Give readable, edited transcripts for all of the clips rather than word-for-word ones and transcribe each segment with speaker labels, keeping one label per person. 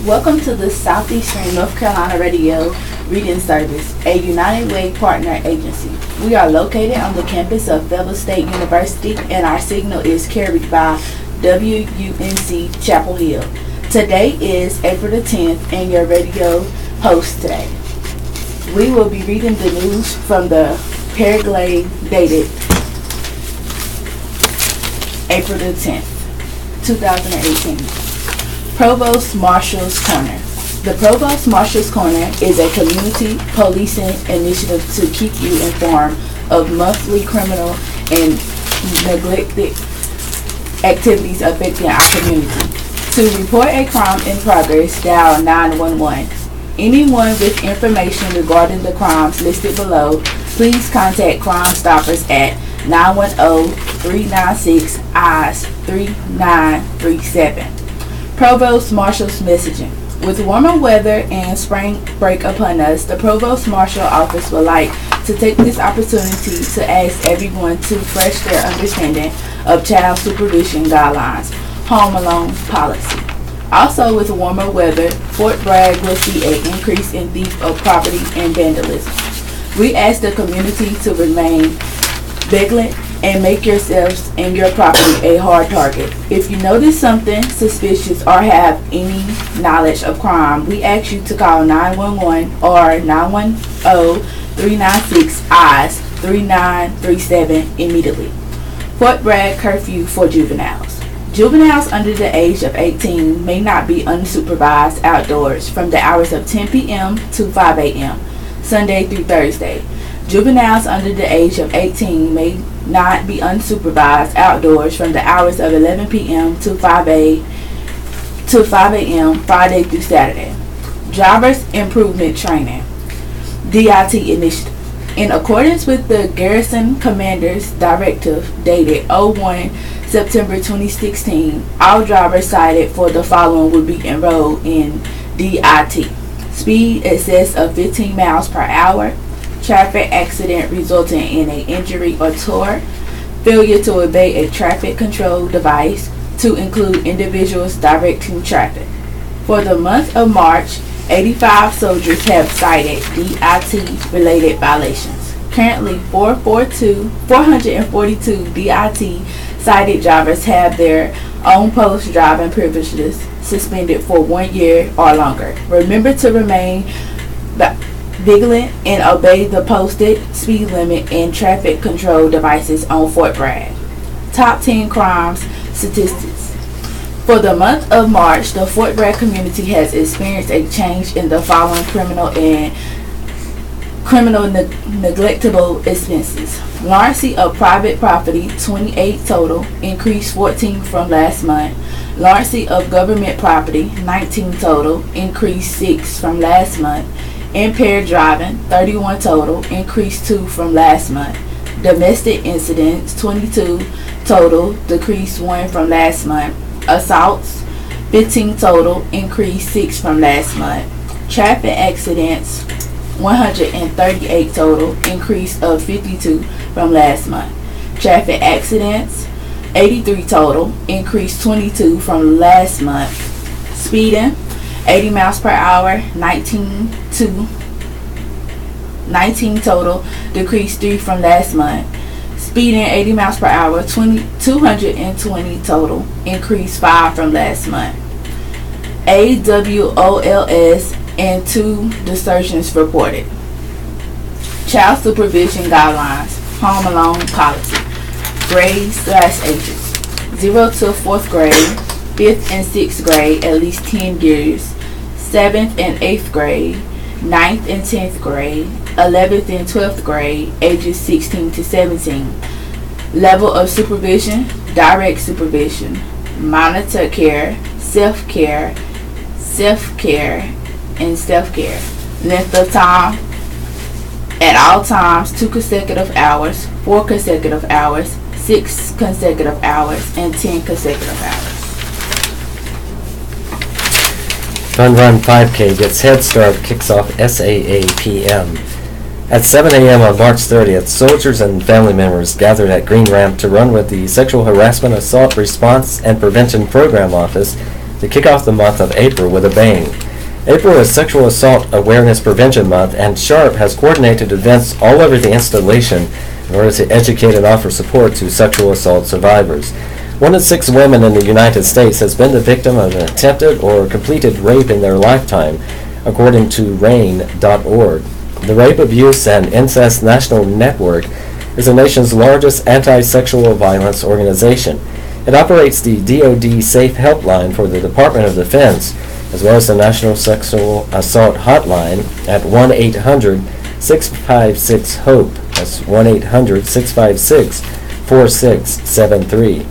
Speaker 1: Welcome to the Southeastern North Carolina Radio Reading Service, a United Way partner agency. We are located on the campus of Fayetteville State University, and our signal is carried by WUNC Chapel Hill. Today is April the 10th, and your radio host today. We will be reading the news from the Paraglide dated April the 10th, 2018. Provost Marshal's Corner. The Provost Marshal's Corner is a community policing initiative to keep you informed of monthly criminal and neglected activities affecting our community. To report a crime in progress, dial 911. Anyone with information regarding the crimes listed below, please contact Crime Stoppers at 910-396-3937. Provost Marshal's messaging. With warmer weather and spring break upon us, the Provost Marshal Office would like to take this opportunity to ask everyone to refresh their understanding of child supervision guidelines, home alone policy. Also, with warmer weather, Fort Bragg will see an increase in theft of property and vandalism. We ask the community to remain vigilant and make yourselves and your property a hard target. If you notice something suspicious or have any knowledge of crime, we ask you to call 911 or 910-396-3937 immediately. Fort Bragg curfew for juveniles. Juveniles under the age of 18 may not be unsupervised outdoors from the hours of 10 p.m. to 5 a.m., Sunday through Thursday. Juveniles under the age of 18 may not be unsupervised outdoors from the hours of 11 p.m. to 5 a.m. Friday through Saturday. Drivers Improvement Training DIT Initiative. In accordance with the Garrison Commander's Directive dated 01 September 2016, all drivers cited for the following will be enrolled in DIT. Speed excess of 15 miles per hour, traffic accident resulting in an injury or tow, failure to obey a traffic control device, to include individuals directing traffic. For the month of March, 85 soldiers have cited DIT-related violations. Currently, 442 DIT cited drivers have their own post driving privileges suspended for 1 year or longer. Remember to remain vigilant and obey the posted speed limit and traffic control devices on Fort Bragg. Top 10 crimes statistics. For the month of March, the Fort Bragg community has experienced a change in the following criminal neglectable expenses. Larceny of private property, 28 total, increased 14 from last month. Larceny of government property, 19 total, increased 6 from last month. Impaired driving, 31 total, increased 2 from last month. Domestic incidents, 22 total, decreased 1 from last month. Assaults, 15 total, increased 6 from last month. Traffic accidents, 138 total, increase of 52 from last month. Traffic accidents, 83 total, increased 22 from last month. Speeding, 80 miles per hour, 19 total, decreased 3 from last month. Speeding 80 miles per hour, 220 total, increased 5 from last month. AWOLS and 2 desertions reported. Child supervision guidelines, home alone policy. Grades/ages: 0 to 4th grade, 5th and 6th grade at least 10 years, 7th and 8th grade, 9th and 10th grade, 11th and 12th grade, ages 16 to 17. Level of supervision: direct supervision, monitor care, self-care, and self-care. Length of time: at all times 2 consecutive hours, 4 consecutive hours, 6 consecutive hours, and 10 consecutive hours.
Speaker 2: Fun Run 5K gets Head Start kicks off SAAPM. At 7 a.m. on March 30th, soldiers and family members gathered at Green Ramp to run with the Sexual Harassment Assault Response and Prevention Program Office to kick off the month of April with a bang. April is Sexual Assault Awareness Prevention Month, and SHARP has coordinated events all over the installation in order to educate and offer support to sexual assault survivors. 1 in 6 women in the United States has been the victim of an attempted or completed rape in their lifetime, according to RAINN.org. The Rape, Abuse, and Incest National Network is the nation's largest anti-sexual violence organization. It operates the DoD Safe Helpline for the Department of Defense, as well as the National Sexual Assault Hotline at 1-800-656-HOPE. That's 1-800-656-4673.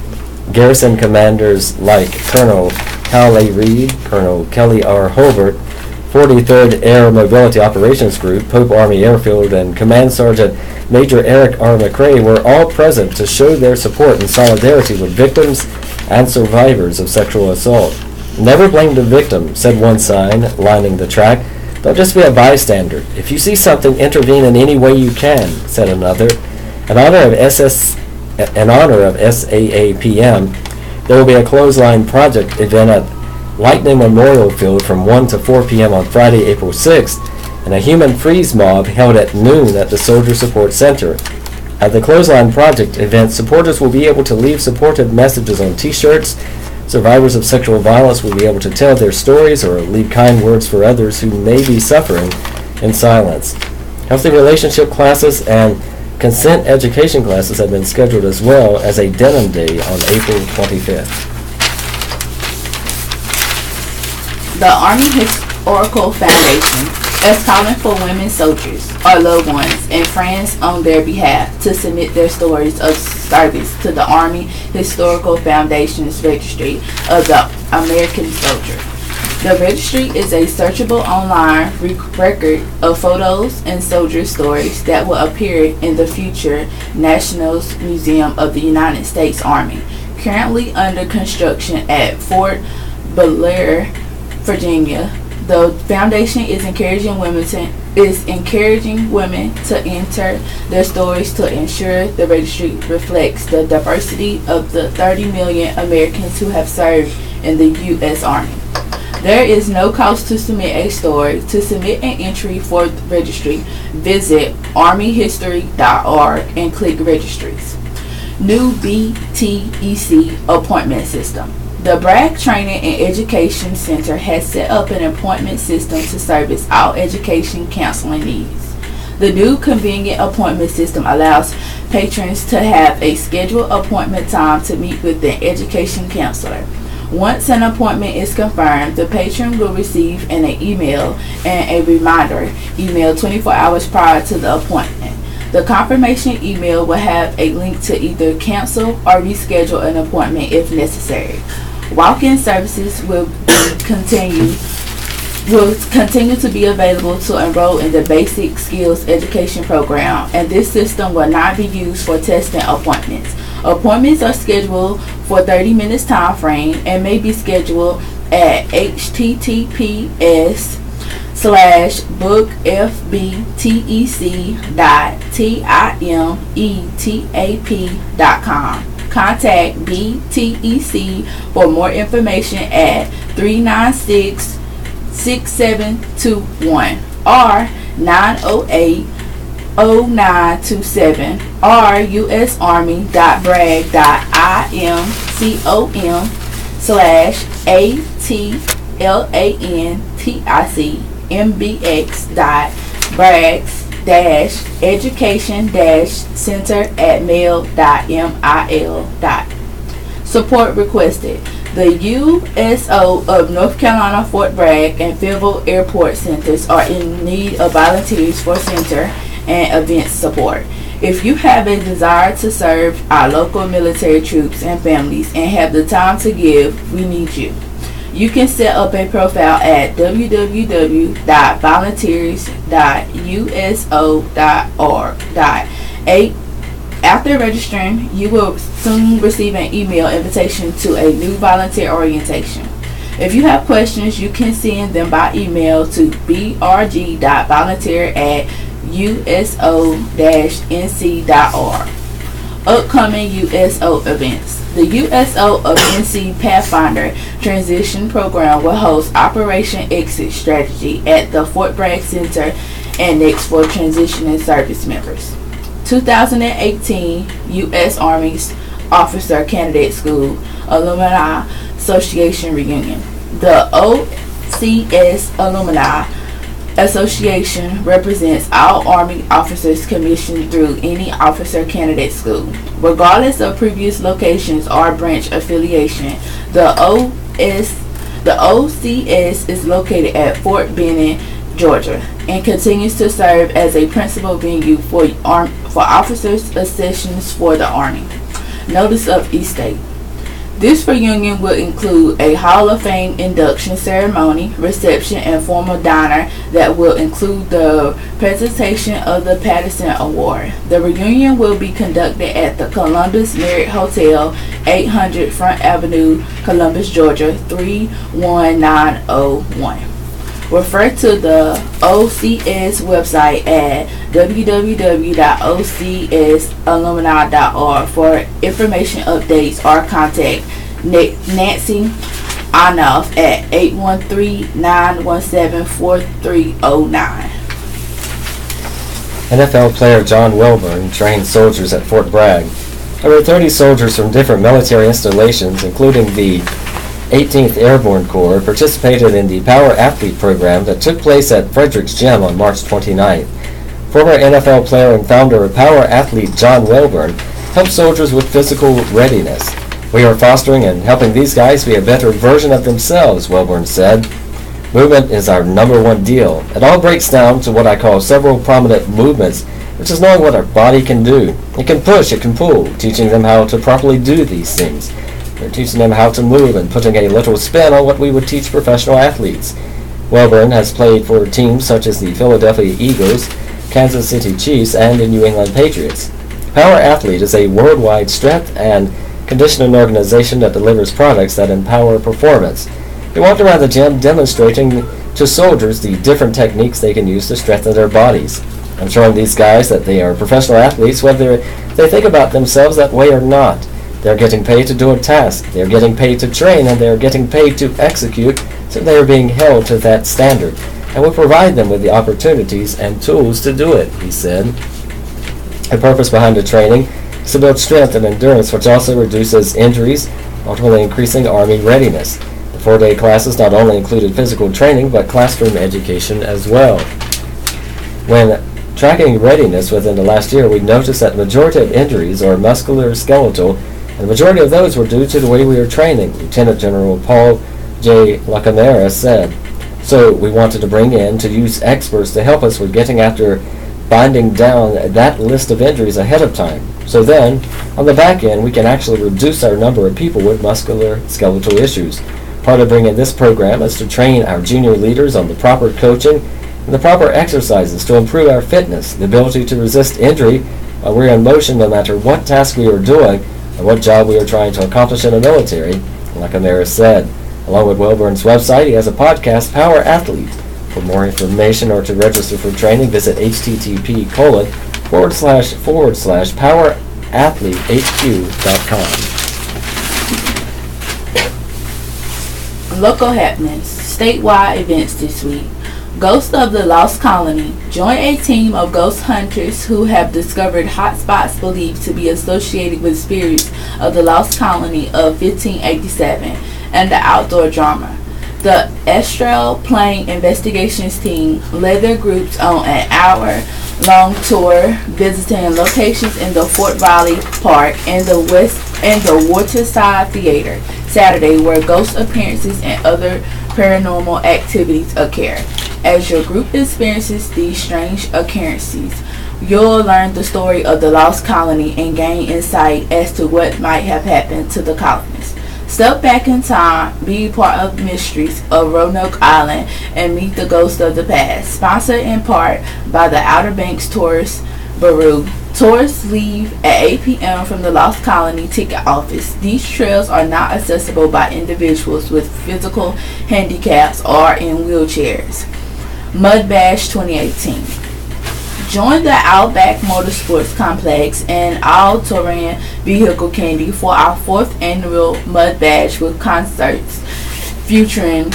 Speaker 2: Garrison commanders like Colonel Hal A. Reed, Colonel Kelly R. Holbert, 43rd Air Mobility Operations Group, Pope Army Airfield, and Command Sergeant Major Eric R. McRae were all present to show their support and solidarity with victims and survivors of sexual assault. "Never blame the victim," said one sign lining the track. "Don't just be a bystander. If you see something, intervene in any way you can," said another. In honor of SAAPM, there will be a clothesline project event at Lightning Memorial Field from 1 to 4 p.m. on Friday, April 6th, and a human freeze mob held at noon at the Soldier Support Center. At the Clothesline Project event, supporters will be able to leave supportive messages on T-shirts. Survivors of sexual violence will be able to tell their stories or leave kind words for others who may be suffering in silence. Healthy relationship classes and consent education classes have been scheduled, as well as a denim day on April 25th.
Speaker 1: The Army Historical Foundation is calling for women soldiers or loved ones and friends on their behalf to submit their stories of service to the Army Historical Foundation's Registry of the American Soldier. The registry is a searchable online record of photos and soldier stories that will appear in the future National Museum of the United States Army, currently under construction at Fort Belleair, Virginia. The foundation is encouraging women to enter their stories to ensure the registry reflects the diversity of the 30 million Americans who have served in the U.S. Army. There is no cost to submit a story. To submit an entry for the registry, visit armyhistory.org and click Registries. New BTEC appointment system. The Bragg Training and Education Center has set up an appointment system to service all education counseling needs. The new convenient appointment system allows patrons to have a scheduled appointment time to meet with an education counselor. Once an appointment is confirmed, the patron will receive an email and a reminder email 24 hours prior to the appointment. The confirmation email will have a link to either cancel or reschedule an appointment if necessary. Walk-in services will continue to be available to enroll in the Basic Skills Education Program, and this system will not be used for testing appointments. Appointments are scheduled for 30 minutes time frame and may be scheduled at https://bookfbtec.timetap.com. Contact BTEC for more information at 396-6721 or 908-0927 or usarmy.bragg.atlantic-education-center@mail.mil. Support requested. The USO of North Carolina Fort Bragg and Fayetteville Airport Centers are in need of volunteers for center and event support. If you have a desire to serve our local military troops and families and have the time to give, we need you. You can set up a profile at www.volunteers.uso.org. After registering, you will soon receive an email invitation to a new volunteer orientation. If you have questions, you can send them by email to brg.volunteer@uso-nc.org. Upcoming USO events. The USO of NC Pathfinder Transition Program will host Operation Exit Strategy at the Fort Bragg Center Annex for transitioning service members. 2018 U.S. Army's Officer Candidate School Alumni Association Reunion. The OCS Alumni Association represents all Army officers commissioned through any officer candidate school, regardless of previous locations or branch affiliation. The OCS is located at Fort Benning, Georgia, and continues to serve as a principal venue for officers' accessions for the Army. Notice of estate. This reunion will include a Hall of Fame induction ceremony, reception, and formal dinner that will include the presentation of the Patterson Award. The reunion will be conducted at the Columbus Marriott Hotel, 800 Front Avenue, Columbus, Georgia, 31901. Refer to the OCS website at www.ocsalumni.org for information updates or contact Nancy Anoff at 813-917-4309.
Speaker 2: NFL player John Welborn trained soldiers at Fort Bragg. Over 30 soldiers from different military installations, including the 18th Airborne Corps, participated in the Power Athlete program that took place at Frederick's Gym on March 29th. Former NFL player and founder of Power Athlete John Welborn helped soldiers with physical readiness. "We are fostering and helping these guys be a better version of themselves," Welborn said. "Movement is our number one deal. It all breaks down to what I call several prominent movements, which is knowing what our body can do. It can push, it can pull, teaching them how to properly do these things. We're teaching them how to move and putting a little spin on what we would teach professional athletes." Welborn has played for teams such as the Philadelphia Eagles, Kansas City Chiefs, and the New England Patriots. Power Athlete is a worldwide strength and conditioning organization that delivers products that empower performance. He walked around the gym demonstrating to soldiers the different techniques they can use to strengthen their bodies. "I'm showing these guys that they are professional athletes whether they think about themselves that way or not. They're getting paid to do a task, they're getting paid to train, and they're getting paid to execute, so they are being held to that standard. And will provide them with the opportunities and tools to do it," he said. The purpose behind the training is to build strength and endurance, which also reduces injuries, ultimately increasing Army readiness. The 4-day classes not only included physical training, but classroom education as well. When tracking readiness within the last year, we noticed that the majority of injuries are musculoskeletal, and the majority of those were due to the way we were training, Lieutenant General Paul J. Lacamera said. "So we wanted to bring in to use experts to help us with getting after binding down that list of injuries ahead of time. So then, on the back end, we can actually reduce our number of people with musculoskeletal issues. Part of bringing this program is to train our junior leaders on the proper coaching and the proper exercises to improve our fitness, the ability to resist injury while we're in motion no matter what task we are doing or what job we are trying to accomplish in the military," Lacamera said. Along with Welborn's website, he has a podcast, Power Athlete. For more information or to register for training, visit http://powerathletehq.com.
Speaker 1: Local happenings. Statewide events this week. Ghost of the Lost Colony. Join a team of ghost hunters who have discovered hotspots believed to be associated with spirits of the Lost Colony of 1587 and the outdoor drama. The Astral Plane Investigations team led their groups on an hour-long tour visiting locations in the Fort Riley Park and the Waterside Theater Saturday, where ghost appearances and other paranormal activities occur. As your group experiences these strange occurrences, you'll learn the story of the lost colony and gain insight as to what might have happened to the colonists. Step back in time, be part of mysteries of Roanoke Island, and meet the ghosts of the past. Sponsored in part by the Outer Banks Tourist Bureau. Tourists leave at 8 p.m. from the Lost Colony ticket office. These trails are not accessible by individuals with physical handicaps or in wheelchairs. Mud Bash 2018. Join the Outback Motorsports Complex and All-Terrain Vehicle Candy for our 4th annual Mud Bash with concerts featuring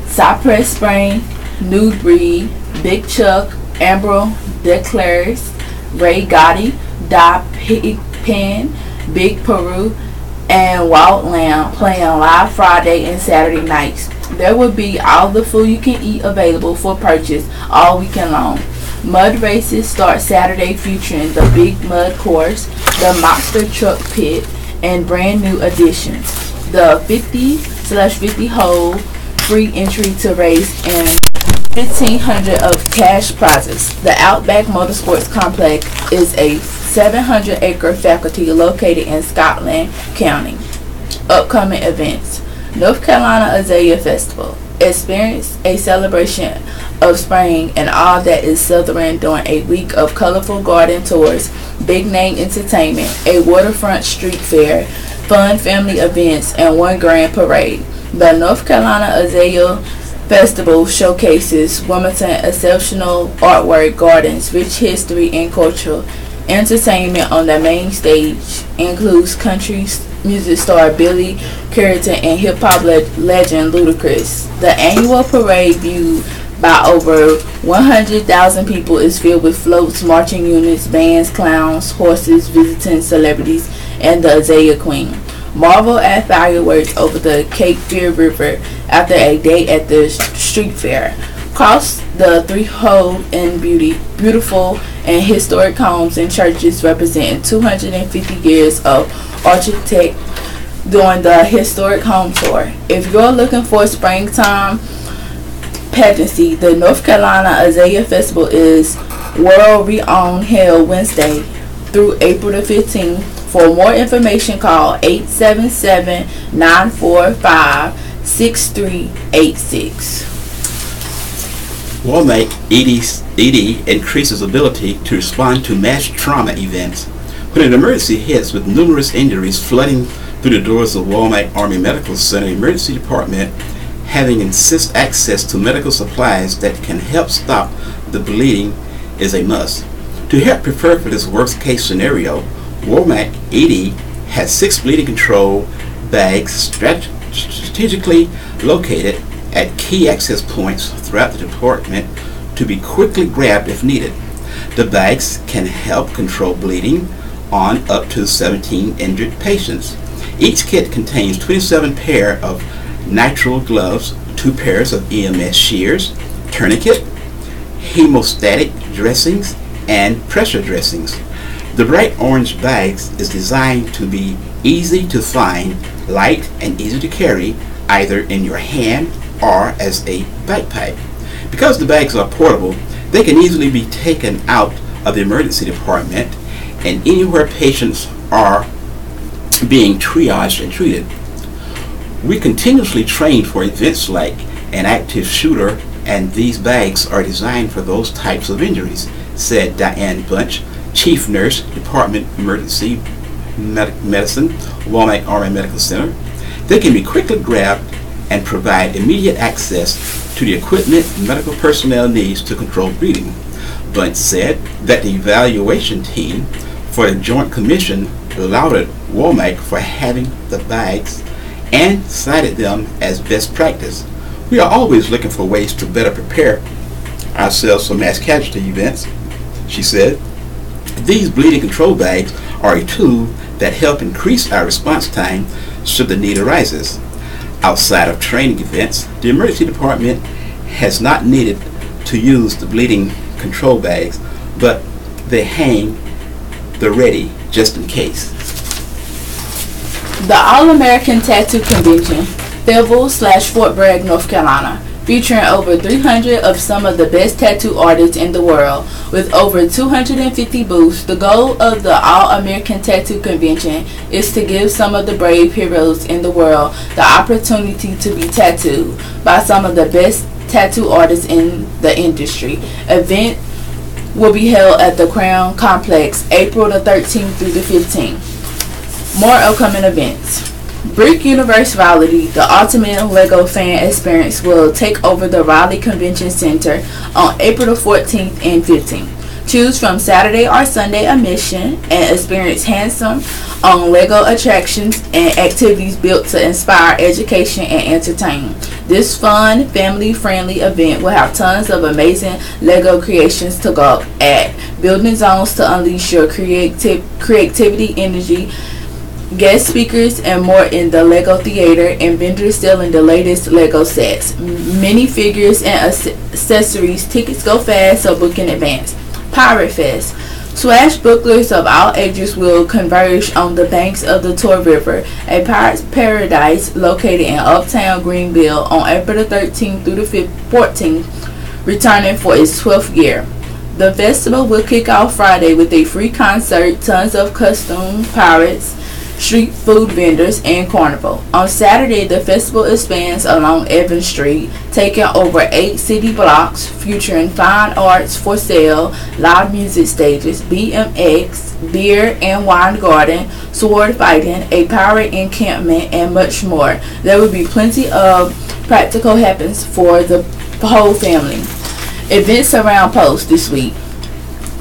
Speaker 1: Cypress Spring, Nude Breed, Big Chuck, Amber Declares, Ray Gotti, Da Pigpen, Big Peru, and Walt Lamb playing live Friday and Saturday nights. There will be all the food you can eat available for purchase all weekend long. Mud races start Saturday featuring the Big Mud Course, the Monster Truck Pit, and brand new additions. The 50/50 hole free entry to race and $1,500 of cash prizes. The Outback Motorsports Complex is a 700-acre faculty located in Scotland County. Upcoming events: North Carolina Azalea Festival. Experience a celebration of spring and all that is southern during a week of colorful garden tours, big name entertainment, a waterfront street fair, fun family events, and one grand parade. The North Carolina Azalea Festival showcases Wilmington's exceptional artwork, gardens, rich history, and cultural entertainment on the main stage. Includes country music star Billy Currington and hip-hop legend Ludacris. The annual parade, viewed by over 100,000 people, is filled with floats, marching units, bands, clowns, horses, visiting celebrities, and the Azalea Queen. Marvel at fireworks over the Cape Fear River after a day at the street fair. Cross the three-hole in beautiful and historic homes and churches representing 250 years of architecture during the historic home tour. If you're looking for springtime pageantry, the North Carolina Azalea Festival is world-renowned, held Wednesday through April the 15th. For more information, call 877-945-6386.
Speaker 3: Walmart ED increases ability to respond to mass trauma events. When an emergency hits with numerous injuries flooding through the doors of Walmart Army Medical Center Emergency Department, having insist access to medical supplies that can help stop the bleeding is a must. To help prepare for this worst case scenario, Walmart ED has 6 bleeding control bags strategically located at key access points throughout the department to be quickly grabbed if needed. The bags can help control bleeding on up to 17 injured patients. Each kit contains 27 pair of nitrile gloves, 2 pairs of EMS shears, tourniquet, hemostatic dressings, and pressure dressings. The bright orange bags is designed to be easy to find, light, and easy to carry either in your hand or as a backpack. Because the bags are portable, they can easily be taken out of the emergency department and anywhere patients are being triaged and treated. We continuously train for events like an active shooter, and these bags are designed for those types of injuries, said Diane Bunch, Chief Nurse, Department Emergency Medicine, Walmart Army Medical Center. They can be quickly grabbed and provide immediate access to the equipment medical personnel needs to control bleeding. Bunch said that the evaluation team for the Joint Commission lauded Walmart for having the bags and cited them as best practice. We are always looking for ways to better prepare ourselves for mass casualty events, she said. These bleeding control bags are a tool that help increase our response time should the need arises. Outside of training events, the emergency department has not needed to use the bleeding control bags, but they hang the ready just in case.
Speaker 1: The All-American Tattoo Convention, Fayetteville/Fort Bragg, North Carolina, featuring over 300 of some of the best tattoo artists in the world, with over 250 booths. The goal of the All-American Tattoo Convention is to give some of the brave heroes in the world the opportunity to be tattooed by some of the best tattoo artists in the industry. Event will be held at the Crown Complex April the 13th through the 15th. More upcoming events. Brick Universe Raleigh, the ultimate LEGO fan experience, will take over the Raleigh Convention Center on April the 14th and 15th. Choose from Saturday or Sunday admission and experience hands-on LEGO attractions and activities built to inspire education and entertain. This fun, family-friendly event will have tons of amazing LEGO creations to go at, building zones to unleash your creativity, energy, guest speakers, and more in the LEGO Theater, and vendors selling the latest LEGO sets, minifigures, and accessories. Tickets go fast, so book in advance. Pirate Fest. Swashbucklers of all ages will converge on the banks of the Tor River, a pirate's paradise located in uptown Greenville, on April the 13th through the 14th, returning for its 12th year. The festival will kick off Friday with a free concert, tons of costume pirates, street food vendors, and carnival. On Saturday, the festival expands along Evans Street, taking over 8 city blocks, featuring fine arts for sale, live music stages, BMX, beer and wine garden, sword fighting, a pirate encampment, and much more. There will be plenty of practical happens for the whole family. Events around Post this week.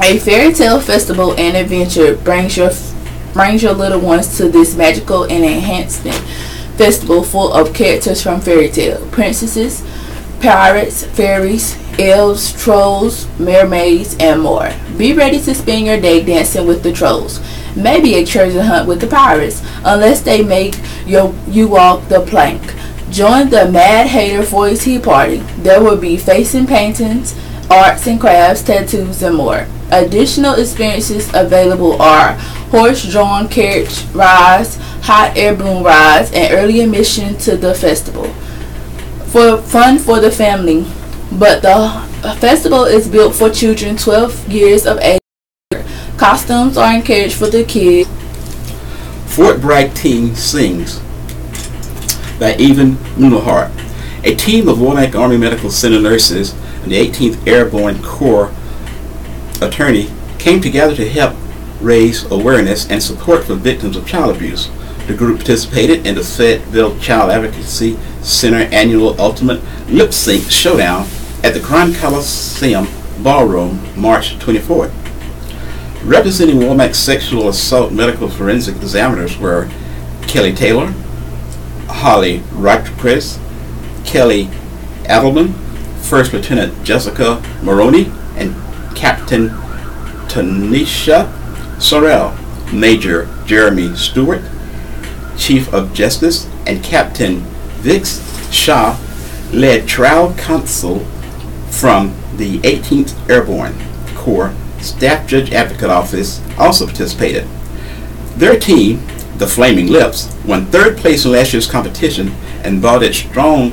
Speaker 1: A fairy tale festival and adventure brings your little ones to this magical and enhancement festival full of characters from fairy tale, princesses, pirates, fairies, elves, trolls, mermaids, and more. Be ready to spend your day dancing with the trolls, maybe a treasure hunt with the pirates, unless they make you walk the plank. Join the Mad Hater for a tea party. There will be facing paintings, arts and crafts, tattoos, and more. Additional experiences available are horse-drawn carriage rides, hot air balloon rides, and early admission to the festival. For fun for the family, but the festival is built for children 12 years of age. Costumes are encouraged for the kids.
Speaker 3: Fort Bragg Teen Sings by Evan Munahart. A team of Womack Army Medical Center nurses and the 18th Airborne Corps attorney came together to help raise awareness and support for victims of child abuse. The group participated in the Fayetteville Child Advocacy Center annual Ultimate Lip Sync Showdown at the Grand Coliseum Ballroom, March 24th. Representing Womack sexual assault medical forensic examiners were Kelly Taylor, Holly Rodriguez, Kelly Adelman, First Lieutenant Jessica Maroney, and Captain Tanisha Sorrell, Major Jeremy Stewart, Chief of Justice, and Captain Vix Shaw led trial counsel from the 18th Airborne Corps Staff Judge Advocate Office also participated. Their team, the Flaming Lips, won 3rd place in last year's competition and brought it strong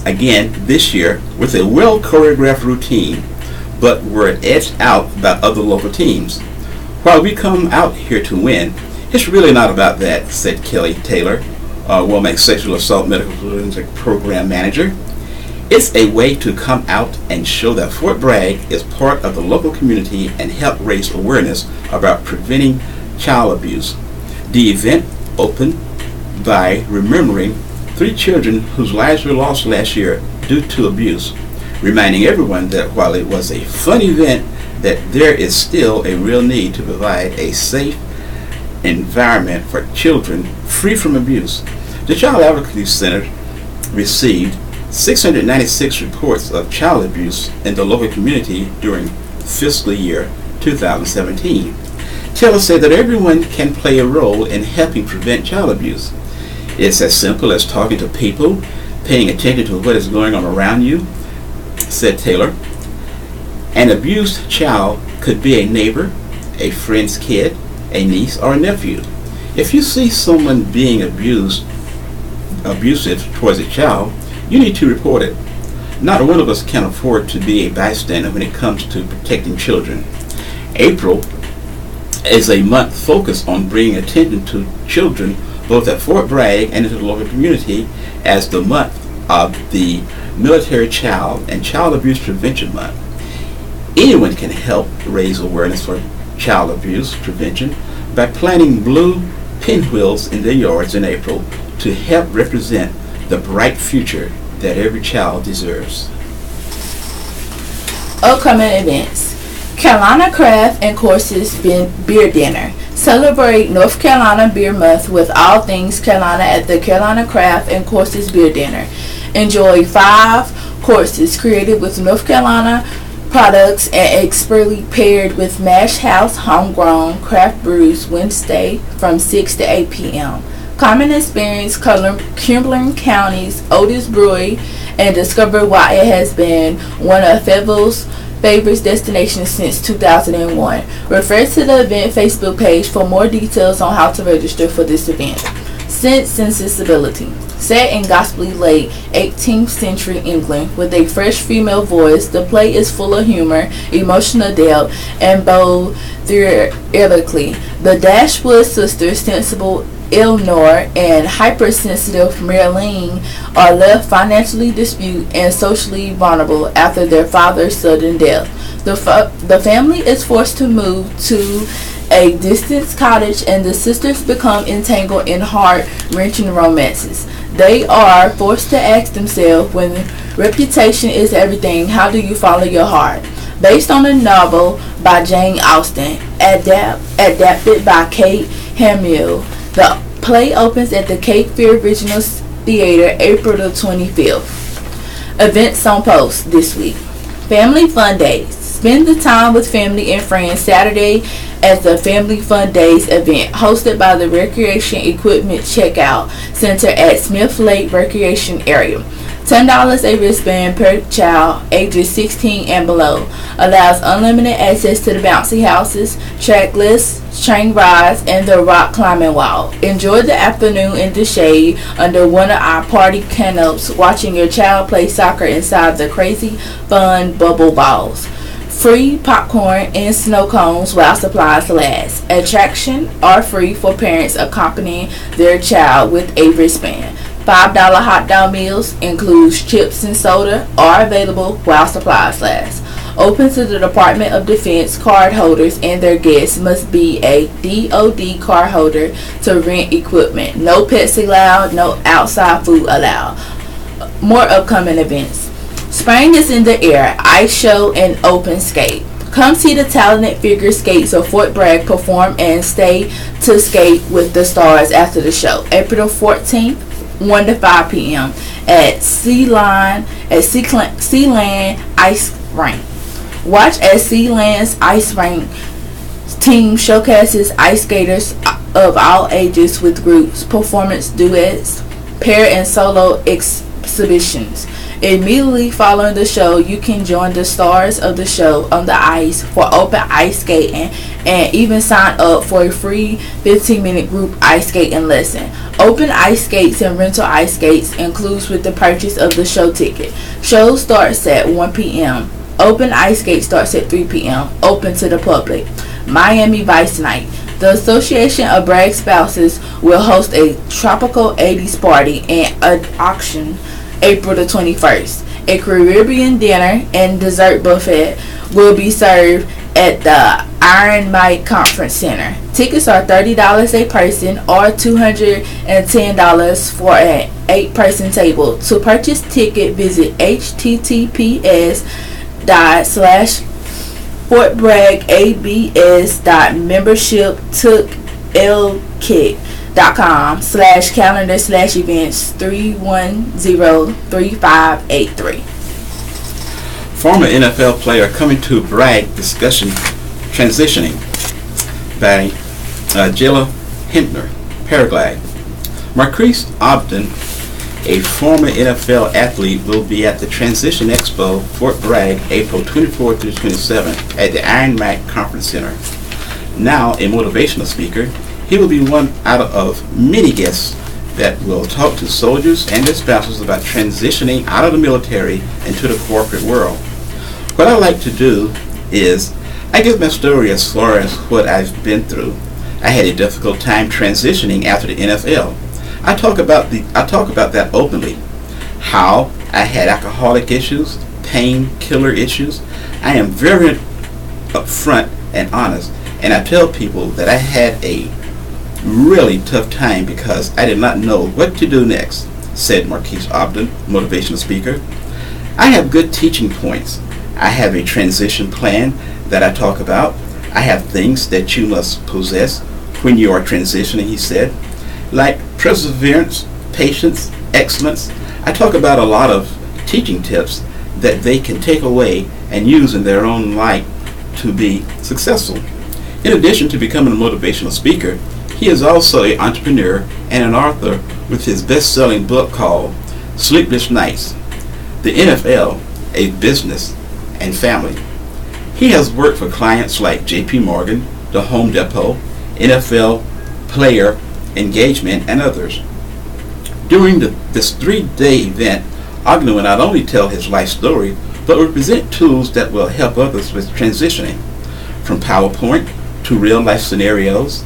Speaker 3: again this year with a well-choreographed routine, but were edged out by other local teams. While we come out here to win, it's really not about that, said Kelly Taylor, Womack Sexual Assault Medical Forensic Program Manager. It's a way to come out and show that Fort Bragg is part of the local community and help raise awareness about preventing child abuse. The event opened by remembering 3 children whose lives were lost last year due to abuse, reminding everyone that while it was a fun event, that there is still a real need to provide a safe environment for children free from abuse. The Child Advocacy Center received 696 reports of child abuse in the local community during fiscal year 2017. Taylor said that everyone can play a role in helping prevent child abuse. It's as simple as talking to people, paying attention to what is going on around you, said Taylor. An abused child could be a neighbor, a friend's kid, a niece, or a nephew. If you see someone being abusive towards a child, you need to report it. Not one of us can afford to be a bystander when it comes to protecting children. April is a month focused on bringing attention to children both at Fort Bragg and into the local community as the month of the Military Child and Child Abuse Prevention Month. Anyone can help raise awareness for child abuse prevention by planting blue pinwheels in their yards in April to help represent the bright future that every child deserves.
Speaker 1: Upcoming events. Carolina Craft and Courses Beer Dinner. Celebrate North Carolina Beer Month with all things Carolina at the Carolina Craft and Courses Beer Dinner. Enjoy 5 courses created with North Carolina products and expertly paired with Mash House homegrown craft brews Wednesday from 6 to 8 p.m. Come and experience Cumberland County's oldest brewery and discover why it has been one of Fayetteville's favorite destinations since 2001. Refer to the event Facebook page for more details on how to register for this event. Sense and Sensibility. Set in gospelly late 18th century England with a fresh female voice, the play is full of humor, emotional depth, and bold theatrically. The Dashwood sisters, sensible Eleanor and hypersensitive Marilyn, are left financially disputed and socially vulnerable after their father's sudden death. The family is forced to move to a distant cottage, and the sisters become entangled in heart-wrenching romances. They are forced to ask themselves, when reputation is everything, how do you follow your heart? Based on a novel by Jane Austen, adapted by Kate Hamill, the play opens at the Cape Fear Regional Theater April the 25th. Events on post this week. Family Fun Days. Spend the time with family and friends Saturday at the Family Fun Days event hosted by the Recreation Equipment Checkout Center at Smith Lake Recreation Area. $10 a wristband per child ages 16 and below. Allows unlimited access to the bouncy houses, track lists, train rides, and the rock climbing wall. Enjoy the afternoon in the shade under one of our party canopies, watching your child play soccer inside the crazy fun bubble balls. Free popcorn and snow cones while supplies last. Attractions are free for parents accompanying their child with a wristband. $5 hot dog meals includes chips and soda are available while supplies last. Open to the Department of Defense. Card holders and their guests must be a DOD card holder to rent equipment. No pets allowed, no outside food allowed. More upcoming events. Spring is in the air. Ice show and open skate. Come see the talented figure skates of Fort Bragg perform and stay to skate with the stars after the show. April 14th, 1 to 5 p.m. at Sealand Ice Rink. Watch as Sealand's Ice Rink team showcases ice skaters of all ages with groups, performance duets, pair and solo exhibitions. Immediately following the show, you can join the stars of the show on the ice for open ice skating and even sign up for a free 15-minute group ice skating lesson. Open ice skates and rental ice skates includes with the purchase of the show ticket. Show starts at 1 p.m. Open ice skate starts at 3 p.m. Open to the public. Miami Vice Night. The Association of Bragg Spouses will host a tropical 80s party and an auction April the 21st. A Caribbean dinner and dessert buffet will be served at the Iron Mike Conference Center. Tickets are $30 a person or $210 for an 8-person table. To purchase ticket, visit https://fortbragg.membership.com/calendar/events 3103583.
Speaker 3: Former NFL player coming to Bragg discussion transitioning by Jilla Hempner, Paraglide. Marquise Ogden, a former NFL athlete, will be at the Transition Expo, Fort Bragg, April 24 through 27 at the Iron Mike Conference Center. Now a motivational speaker, he will be one out of many guests that will talk to soldiers and their spouses about transitioning out of the military into the corporate world. What I like to do is I give my story as far as what I've been through. I had a difficult time transitioning after the NFL. I talk about that openly. How I had alcoholic issues, painkiller issues. I am very upfront and honest, and I tell people that I had a really tough time because I did not know what to do next, said Marquise Ogden, motivational speaker. I have good teaching points. I have a transition plan that I talk about. I have things that you must possess when you are transitioning, he said, like perseverance, patience, excellence. I talk about a lot of teaching tips that they can take away and use in their own life to be successful. In addition to becoming a motivational speaker, he is also an entrepreneur and an author with his best-selling book called Sleepless Nights, the NFL, a Business and Family. He has worked for clients like J.P. Morgan, the Home Depot, NFL Player Engagement, and others. During this 3-day event, Ogden will not only tell his life story, but will present tools that will help others with transitioning, from PowerPoint to real-life scenarios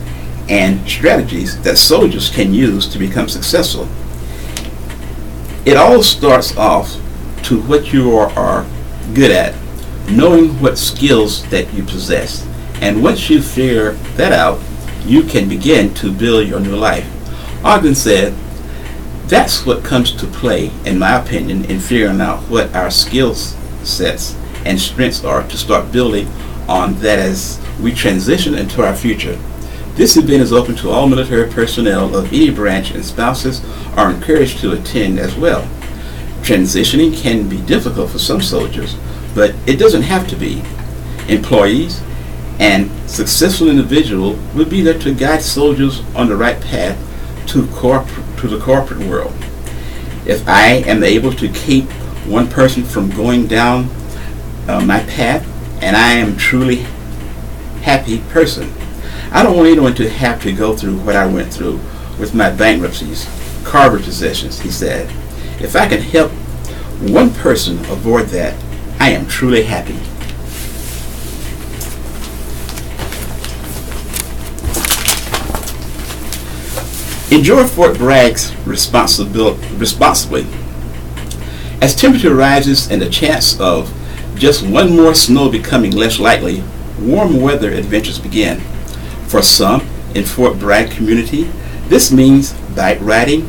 Speaker 3: and strategies that soldiers can use to become successful. It all starts off to what you are good at, knowing what skills that you possess. And once you figure that out, you can begin to build your new life. Ogden said, that's what comes to play, in my opinion, in figuring out what our skill sets and strengths are to start building on that as we transition into our future. This event is open to all military personnel of any branch, and spouses are encouraged to attend as well. Transitioning can be difficult for some soldiers, but it doesn't have to be. Employees and successful individuals will be there to guide soldiers on the right path to the corporate world. If I am able to keep one person from going down my path, and I am truly happy person. I don't want anyone to have to go through what I went through with my bankruptcies, car repossessions, he said. If I can help one person avoid that, I am truly happy. Enjoy Fort Bragg's responsibly. As temperature rises and the chance of just one more snow becoming less likely, warm weather adventures begin. For some in Fort Bragg community, this means bike riding,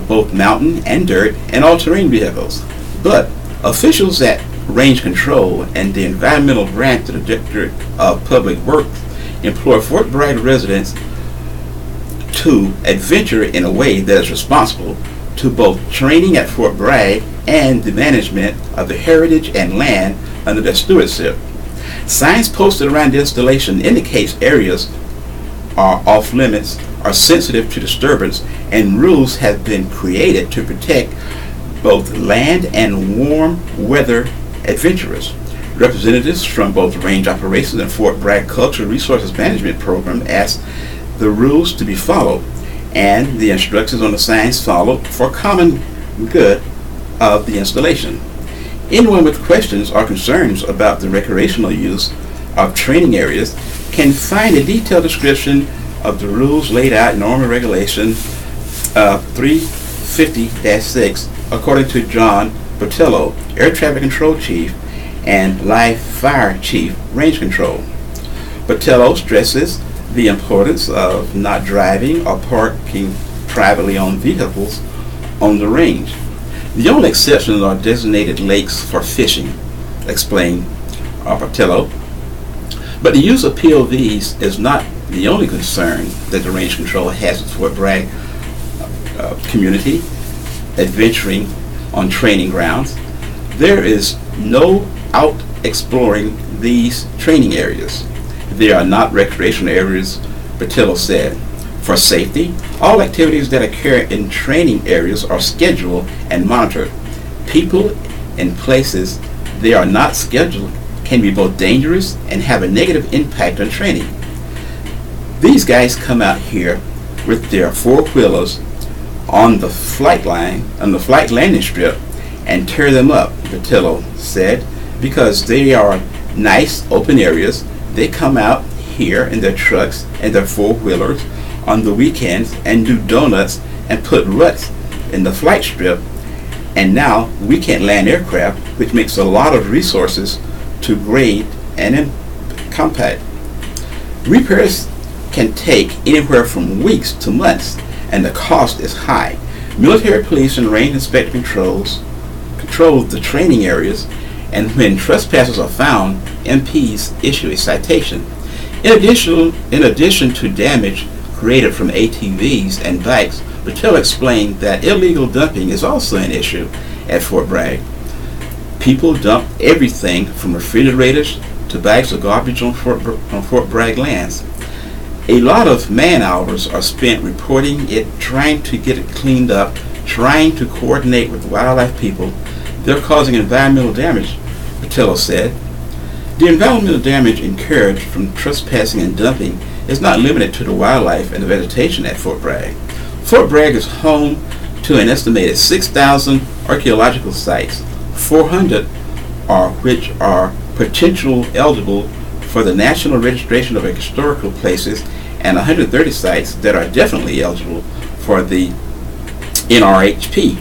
Speaker 3: both mountain and dirt, and all-terrain vehicles. But officials at Range Control and the environmental branch of the District of Public Works implore Fort Bragg residents to adventure in a way that is responsible to both training at Fort Bragg and the management of the heritage and land under their stewardship. Signs posted around the installation indicates areas are off limits, are sensitive to disturbance, and rules have been created to protect both land and warm weather adventurers. Representatives from both Range Operations and Fort Bragg Cultural Resources Management Program asked the rules to be followed and the instructions on the signs followed for common good of the installation. Anyone with questions or concerns about the recreational use of training areas can find a detailed description of the rules laid out in Army Regulation 350-6, according to John Botello, Air Traffic Control Chief and Live Fire Chief, Range Control. Botello stresses the importance of not driving or parking privately owned vehicles on the range. The only exceptions are designated lakes for fishing, explained Botello. But the use of POVs is not the only concern that the Range Control has with Fort Bragg community adventuring on training grounds. There is no out exploring these training areas. They are not recreational areas, Botello said. For safety, all activities that occur in training areas are scheduled and monitored. People and places they are not scheduled can be both dangerous and have a negative impact on training. These guys come out here with their four-wheelers on the flight line, on the flight landing strip, and tear them up, Botello said, because they are nice open areas. They come out here in their trucks and their four-wheelers on the weekends and do donuts and put ruts in the flight strip, and now we can't land aircraft, which makes a lot of resources to grade and compact. Repairs can take anywhere from weeks to months, and the cost is high. Military police and range inspector controls the training areas, and when trespassers are found, MPs issue a citation. In addition to damage created from ATVs and bikes, Patel explained that illegal dumping is also an issue at Fort Bragg. People dump everything from refrigerators to bags of garbage on Fort Bragg lands. A lot of man hours are spent reporting it, trying to get it cleaned up, trying to coordinate with wildlife people. They're causing environmental damage, Patel said. The environmental damage incurred from trespassing and dumping is not limited to the wildlife and the vegetation at Fort Bragg. Fort Bragg is home to an estimated 6,000 archaeological sites, 400 are which are potential eligible for the National Registration of Historical Places, and 130 sites that are definitely eligible for the NRHP.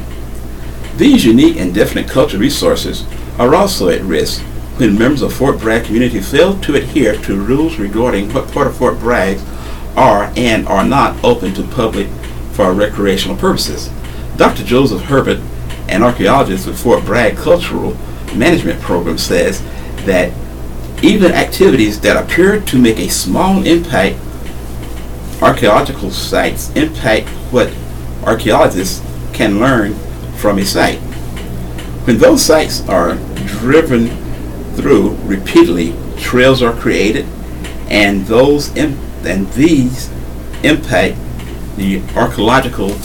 Speaker 3: These unique and definite cultural resources are also at risk when members of Fort Bragg community fail to adhere to rules regarding what part of Fort Bragg are and are not open to public for recreational purposes. Dr. Joseph Herbert, an archaeologist with Fort Bragg Cultural Management Program, says that even activities that appear to make a small impact, archaeological sites impact what archaeologists can learn from a site. When those sites are driven through repeatedly, trails are created, and these impact the archaeological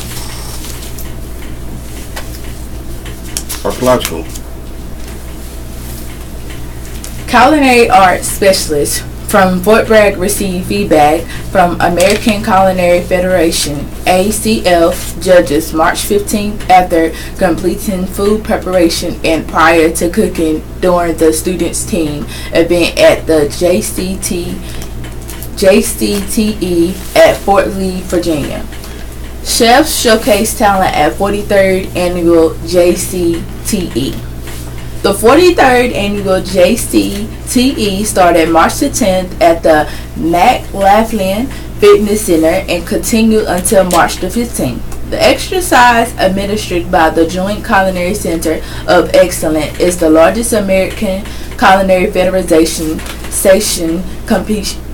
Speaker 1: Culinary arts specialists from Fort Bragg received feedback from American Culinary Federation ACF judges March 15th after completing food preparation and prior to cooking during the students team event at the JCTE at Fort Lee, Virginia. Chefs showcased talent at 43rd annual JCTE. The 43rd annual JCTE started March the 10th at the McLaughlin Fitness Center and continued until March the 15th. The exercise administered by the Joint Culinary Center of Excellence is the largest American Culinary Federation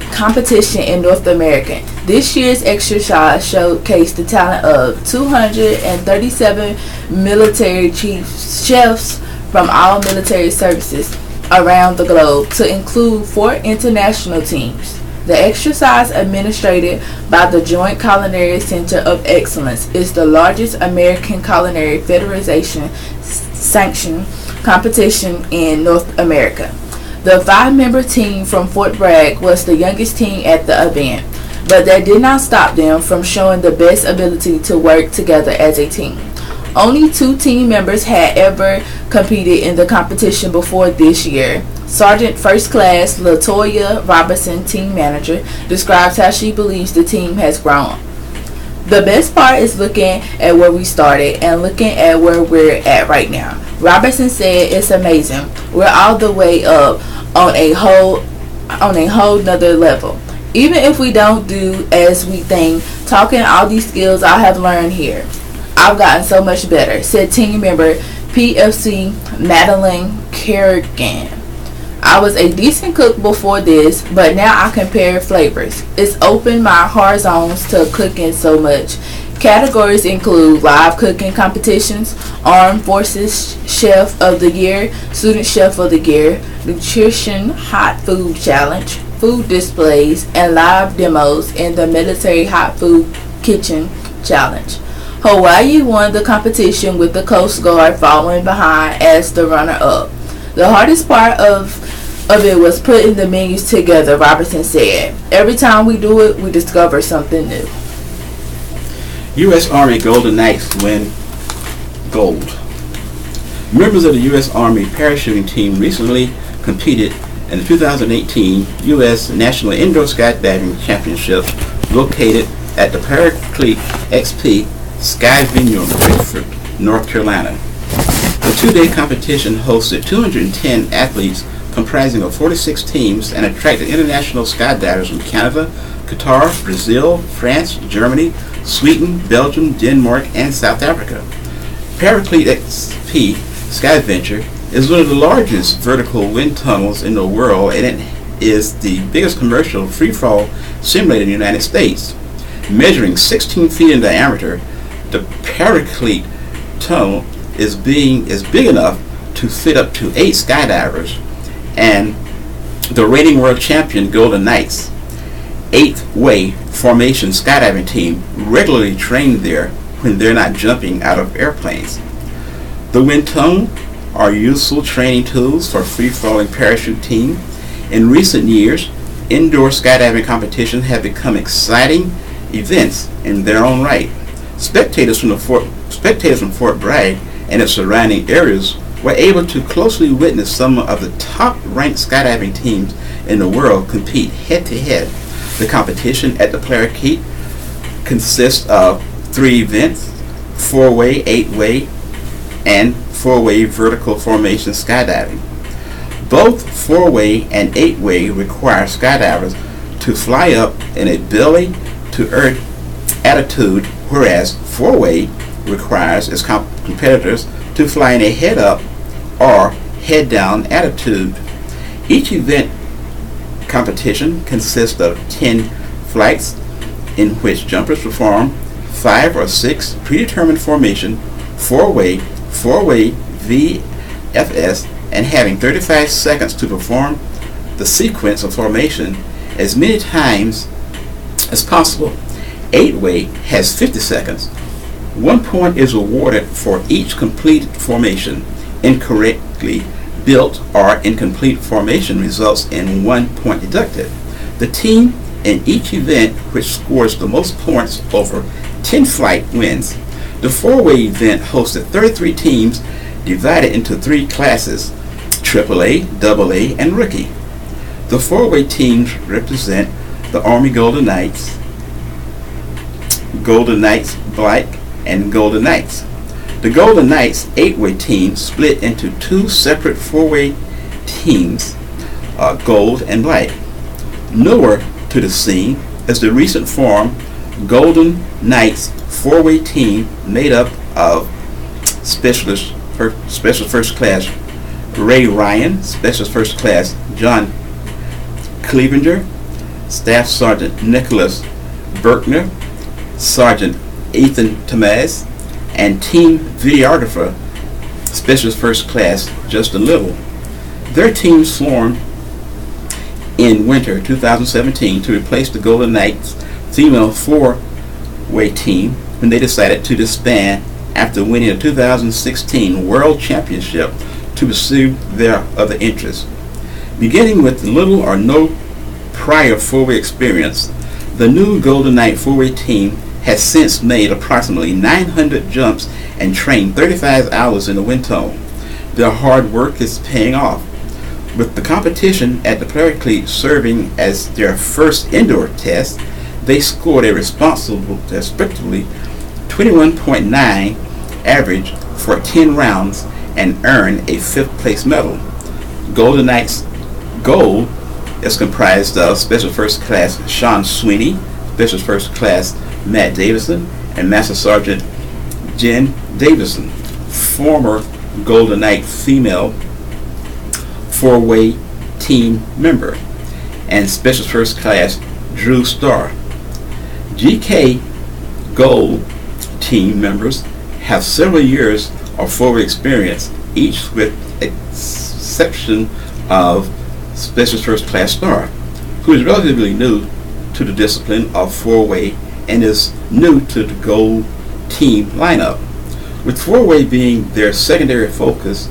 Speaker 1: competition in North America. This year's exercise showcased the talent of 237 military chefs from all military services around the globe, to include 4 international teams. The exercise administered by the Joint Culinary Center of Excellence is the largest American Culinary Federation sanctioned competition in North America. The 5-member team from Fort Bragg was the youngest team at the event, but that did not stop them from showing the best ability to work together as a team. Only 2 team members had ever competed in the competition before this year. Sergeant First Class LaToya Robertson, team manager, describes how she believes the team has grown. The best part is looking at where we started and looking at where we're at right now. Robertson said, "It's amazing. We're all the way up on a whole nother level. Even if we don't do as we think, talking all these skills I have learned here, I've gotten so much better," said team member PFC Madeline Kerrigan. "I was a decent cook before this, but now I compare flavors. It's opened my horizons to cooking so much." Categories include live cooking competitions, Armed Forces Chef of the Year, Student Chef of the Year, Nutrition Hot Food Challenge, food displays, and live demos in the Military Hot Food Kitchen Challenge. Hawaii won the competition with the Coast Guard following behind as the runner-up. "The hardest part of it was putting the menus together," Robertson said. "Every time we do it, we discover something new."
Speaker 3: U.S. Army Golden Knights win gold. Members of the U.S. Army parachuting team recently competed in the 2018 U.S. National Indoor Skydiving Championships located at the Paraglide XP Sky Venue in Frankfort, North Carolina. The 2-day competition hosted 210 athletes comprising of 46 teams and attracted international skydivers from Canada, Qatar, Brazil, France, Germany, Sweden, Belgium, Denmark, and South Africa. Paraglide XP Skyventure is one of the largest vertical wind tunnels in the world, and it is the biggest commercial freefall simulator in the United States. Measuring 16 feet in diameter, the Paraglide tunnel is big enough to fit up to 8 skydivers, and the reigning world champion Golden Knights 8-way formation skydiving team regularly train there when they're not jumping out of airplanes. The wind tunnel are useful training tools for free-falling parachute team. In recent years, indoor skydiving competitions have become exciting events in their own right. Spectators from Fort Bragg and its surrounding areas were able to closely witness some of the top-ranked skydiving teams in the world compete head-to-head. The competition at the Paraglide consists of 3 events: 4-way, 8-way, and 4-way vertical formation skydiving. Both 4-way and 8-way require skydivers to fly up in a belly-to-earth attitude, whereas 4-way requires its competitors to fly in a head-up or head-down attitude. Each event competition consists of 10 flights in which jumpers perform 5 or 6 predetermined formation, 4-way VFS, and having 35 seconds to perform the sequence of formation as many times as possible. 8-way has 50 seconds. 1 point is awarded for each completed formation. Incorrectly built or incomplete formation results in 1 point deducted. The team in each event which scores the most points over 10 flight wins. The 4-way event hosted 33 teams divided into 3 classes: AAA, AA, and Rookie. The 4-way teams represent the Army Golden Knights, Golden Knights Black, and Golden Knights. The Golden Knights 8-way team split into 2 separate 4-way teams, Gold and Black. Newer to the scene is the recent formed Golden Knights 4-way team made up of Special First Class Ray Ryan, Special First Class John Clevenger, Staff Sergeant Nicholas Berkner, Sergeant Ethan Tomaz, and Team Videographer Special First Class Justin Little. Their teams formed in winter 2017 to replace the Golden Knights female 4-way team when they decided to disband after winning the 2016 World Championship to pursue their other interests. Beginning with little or no prior 4-way experience, the new Golden Knight 4-way team has since made approximately 900 jumps and trained 35 hours in the wind tunnel. Their hard work is paying off. With the competition at the Paraglide serving as their first indoor test, they scored a respectively 21.9 average for 10 rounds and earned a 5th place medal. Golden Knights Gold is comprised of Special First Class Sean Sweeney, Special First Class Matt Davison, and Master Sergeant Jen Davison, former Golden Knight female 4-way team member, and Special First Class Drew Starr. GK Gold team members have several years of 4-way experience, each with exception of Special First Class Starr, who is relatively new to the discipline of 4-way and is new to the Gold team lineup. With 4-way being their secondary focus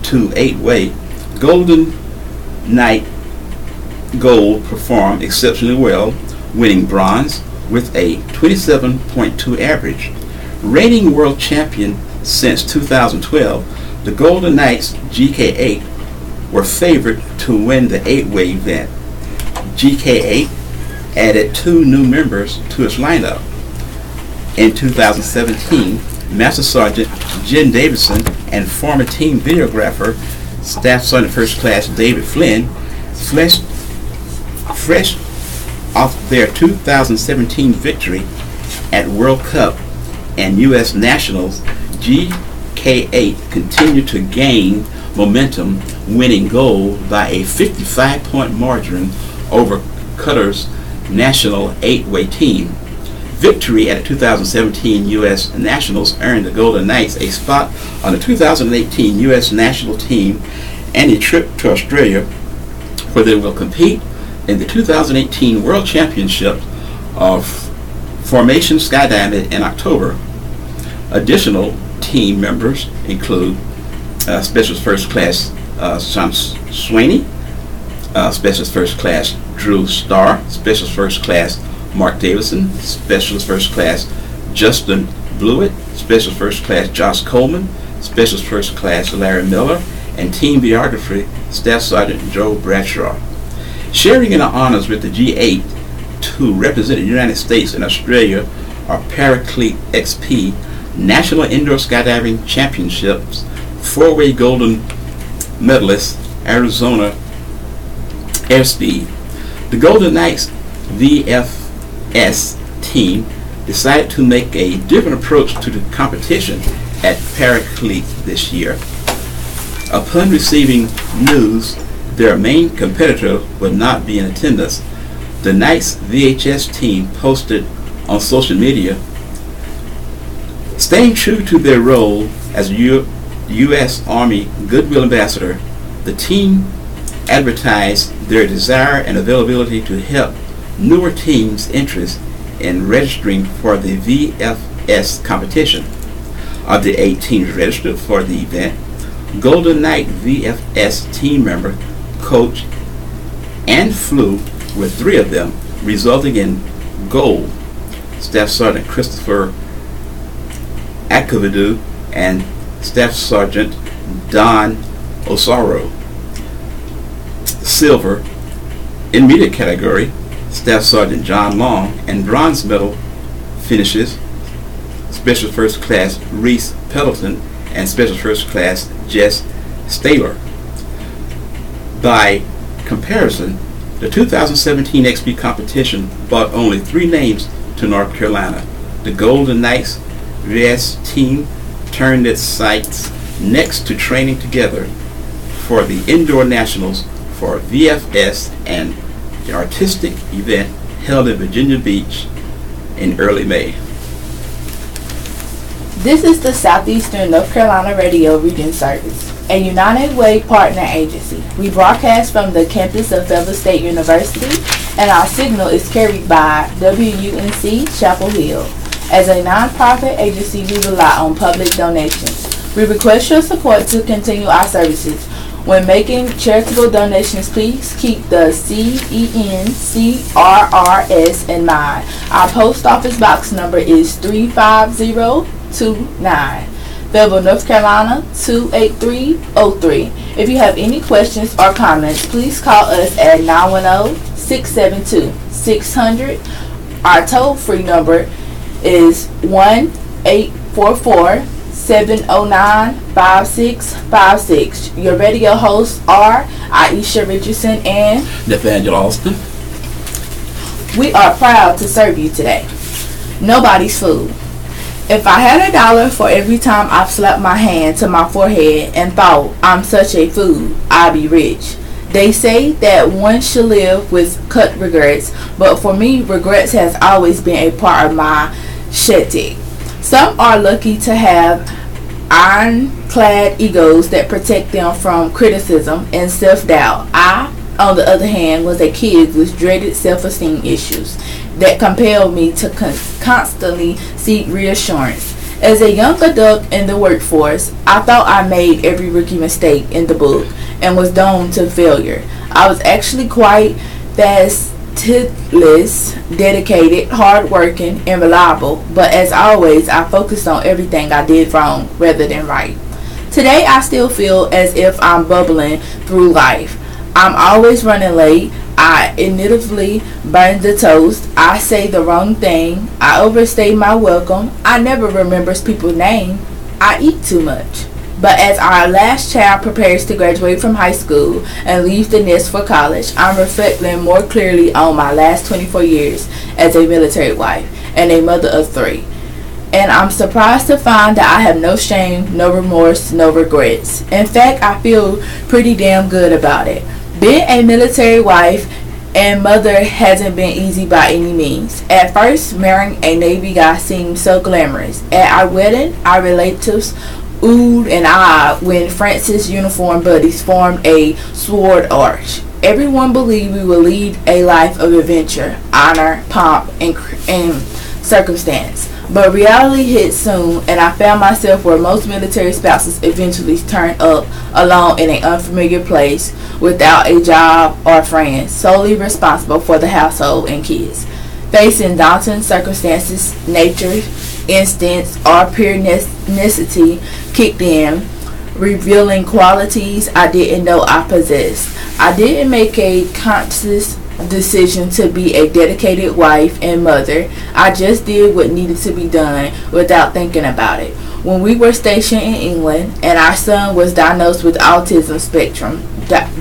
Speaker 3: to 8-way, Golden Knight Gold performed exceptionally well, winning bronze with a 27.2 average. Reigning world champion since 2012, the Golden Knights GK8 were favored to win the 8-way event. GK8 added 2 new members to its lineup. In 2017, Master Sergeant Jen Davison and former team videographer Staff Sergeant First Class David Flynn off their 2017 victory at World Cup and U.S. Nationals, GK8 continued to gain momentum, winning gold by a 55-point margin over Qatar's national 8-way team. Victory at the 2017 U.S. Nationals earned the Golden Knights a spot on the 2018 U.S. national team and a trip to Australia, where they will compete in the 2018 World Championship of Formation Skydiving in October. Additional team members include Specialist First Class Sean Swaney, Specialist First Class Drew Starr, Specialist First Class Mark Davison, Specialist First Class Justin Blewett, Specialist First Class Josh Coleman, Specialist First Class Larry Miller, and Team Biography Staff Sergeant Joe Bradshaw. Sharing in the honors with the G8 to represent the United States and Australia are Paraglide XP National Indoor Skydiving Championships 4-way golden medalist Arizona Airspeed. The Golden Knights VFS team decided to make a different approach to the competition at Paraglide this year. Upon receiving news their main competitor would not be in attendance, the Knights VHS team posted on social media, staying true to their role as U.S. Army Goodwill Ambassador, the team advertised their desire and availability to help newer teams' interest in registering for the VFS competition. Of the 8 teams registered for the event, Golden Knight VFS team member, coach, and flew with 3 of them, resulting in gold. Staff Sergeant Christopher Akavidu and Staff Sergeant Don Osaro. Silver in media category, Staff Sergeant John Long, and bronze medal finishes Special First Class Reese Pendleton and Special First Class Jess Staylor. By comparison, the 2017 XP competition brought only 3 names to North Carolina. The Golden Knights VS team turned its sights next to training together for the Indoor Nationals for VFS and an artistic event held in Virginia Beach in early May.
Speaker 1: This is the Southeastern North Carolina Radio Region Service, a United Way partner agency. We broadcast from the campus of Fayetteville State University, and our signal is carried by WUNC Chapel Hill. As a nonprofit agency, we rely on public donations. We request your support to continue our services. When making charitable donations, please keep the CENCRRS in mind. Our post office box number is 35029, Fayetteville, North Carolina 28303. If you have any questions or comments, please call us at 910-672-600. Our toll-free number is 1-844-709-5656. Your radio hosts are Aisha Richardson and
Speaker 3: Nathaniel Alston.
Speaker 1: We are proud to serve you today. Nobody's fool. If I had $1 for every time I've slapped my hand to my forehead and thought I'm such a fool, I'd be rich. They say that one should live with cut regrets, but for me, regrets has always been a part of my shetik. Some are lucky to have ironclad egos that protect them from criticism and self-doubt. I, on the other hand, was a kid with dreaded self-esteem issues that compelled me to constantly seek reassurance. As a young adult in the workforce, I thought I made every rookie mistake in the book and was doomed to failure. I was actually quite fastidious, dedicated, hardworking, and reliable, but as always, I focused on everything I did wrong rather than right. Today, I still feel as if I'm bubbling through life. I'm always running late. I inevitably burn the toast. I say the wrong thing. I overstay my welcome. I never remember people's name. I eat too much. But as our last child prepares to graduate from high school and leave the nest for college, I'm reflecting more clearly on my last 24 years as a military wife and a mother of 3. And I'm surprised to find that I have no shame, no remorse, no regrets. In fact, I feel pretty damn good about it. Being a military wife and mother hasn't been easy by any means. At first, marrying a Navy guy seemed so glamorous. At our wedding, our relatives oohed and ahed when Francis' uniform buddies formed a sword arch. Everyone believed we would lead a life of adventure, honor, pomp, and circumstance. But reality hit soon, and I found myself where most military spouses eventually turn up alone in an unfamiliar place without a job or friends, solely responsible for the household and kids. Facing daunting circumstances, nature, instincts, or pure necessity kicked in, revealing qualities I didn't know I possessed. I didn't make a conscious decision to be a dedicated wife and mother. I just did what needed to be done without thinking about it. When we were stationed in England and our son was diagnosed with autism spectrum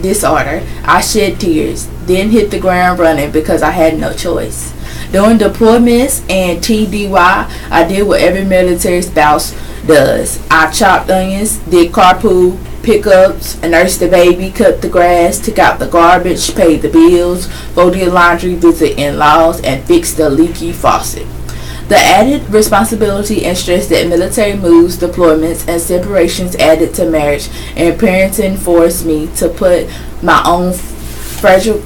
Speaker 1: disorder, I shed tears, then hit the ground running because I had no choice. During deployments and TDY, I did what every military spouse does. I chopped onions, did carpool pickups, nursed the baby, cut the grass, took out the garbage, paid the bills, folded laundry, visited in-laws, and fixed the leaky faucet. The added responsibility and stress that military moves, deployments, and separations added to marriage and parenting forced me to put my own fragile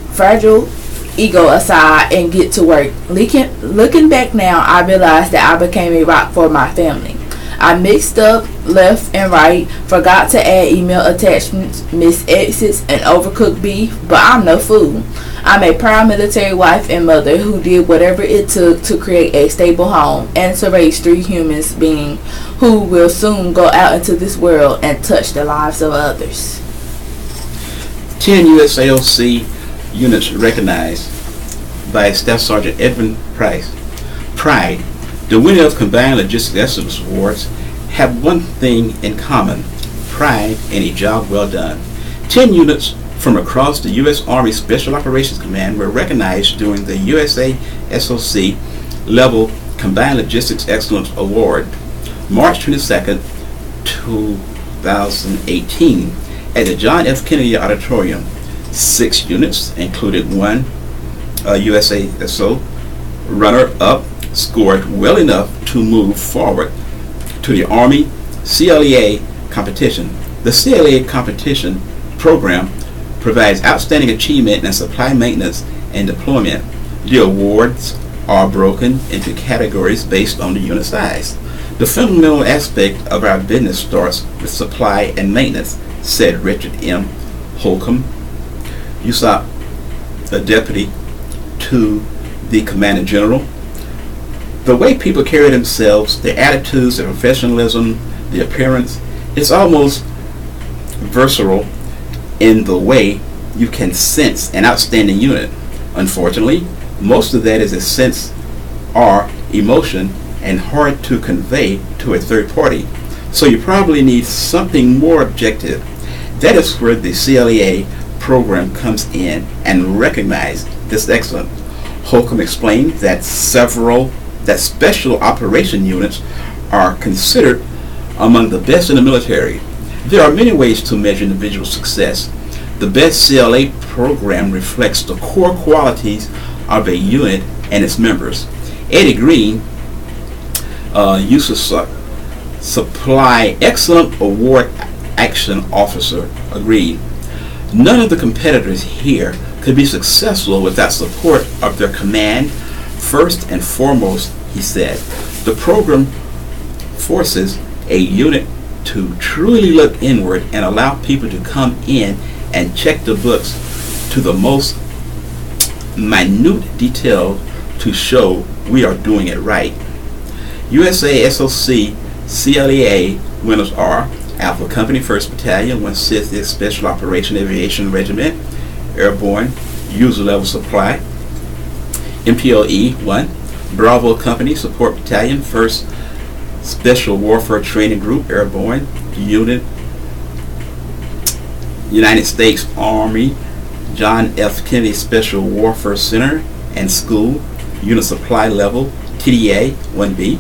Speaker 1: ego aside and get to work. Looking back now, I realized that I became a rock for my family. I mixed up left and right, forgot to add email attachments, missed exits, and overcooked beef, but I'm no fool. I'm a proud military wife and mother who did whatever it took to create a stable home and to raise 3 human beings who will soon go out into this world and touch the lives of others.
Speaker 3: 10 USAOC units recognized by Staff Sergeant Edwin Price. Pride. The winner of Combined Logistics Excellence Awards have one thing in common: pride in a job well done. 10 units from across the U.S. Army Special Operations Command were recognized during the USASOC Level Combined Logistics Excellence Award, March 22nd, 2018, at the John F. Kennedy Auditorium. 6 units, included 1 USASO runner-up, scored well enough to move forward to the Army CLEA competition. The CLEA competition program provides outstanding achievement in supply maintenance and deployment. The awards are broken into categories based on the unit size. The fundamental aspect of our business starts with supply and maintenance, said Richard M. Holcomb, USOP, the deputy to the Commander General. The way people carry themselves, their attitudes, their professionalism, the appearance, it's almost visceral in the way you can sense an outstanding unit. Unfortunately, most of that is a sense or emotion and hard to convey to a third party. So you probably need something more objective. That is where the CLEA program comes in and recognizes this excellence. Holcomb explained that special operation units are considered among the best in the military. There are many ways to measure individual success. The best CLA program reflects the core qualities of a unit and its members. Eddie Green, USASOC Supply Excellent Award Action Officer, agreed. None of the competitors here could be successful without support of their command. First and foremost, he said, the program forces a unit to truly look inward and allow people to come in and check the books to the most minute detail to show we are doing it right. USASOC CLEA winners are Alpha Company 1st Battalion, 160th Special Operation Aviation Regiment, Airborne User Level Supply, MPLE 1, Bravo Company Support Battalion, 1st Special Warfare Training Group, Airborne Unit United States Army John F. Kennedy Special Warfare Center and School, Unit Supply Level, TDA 1B.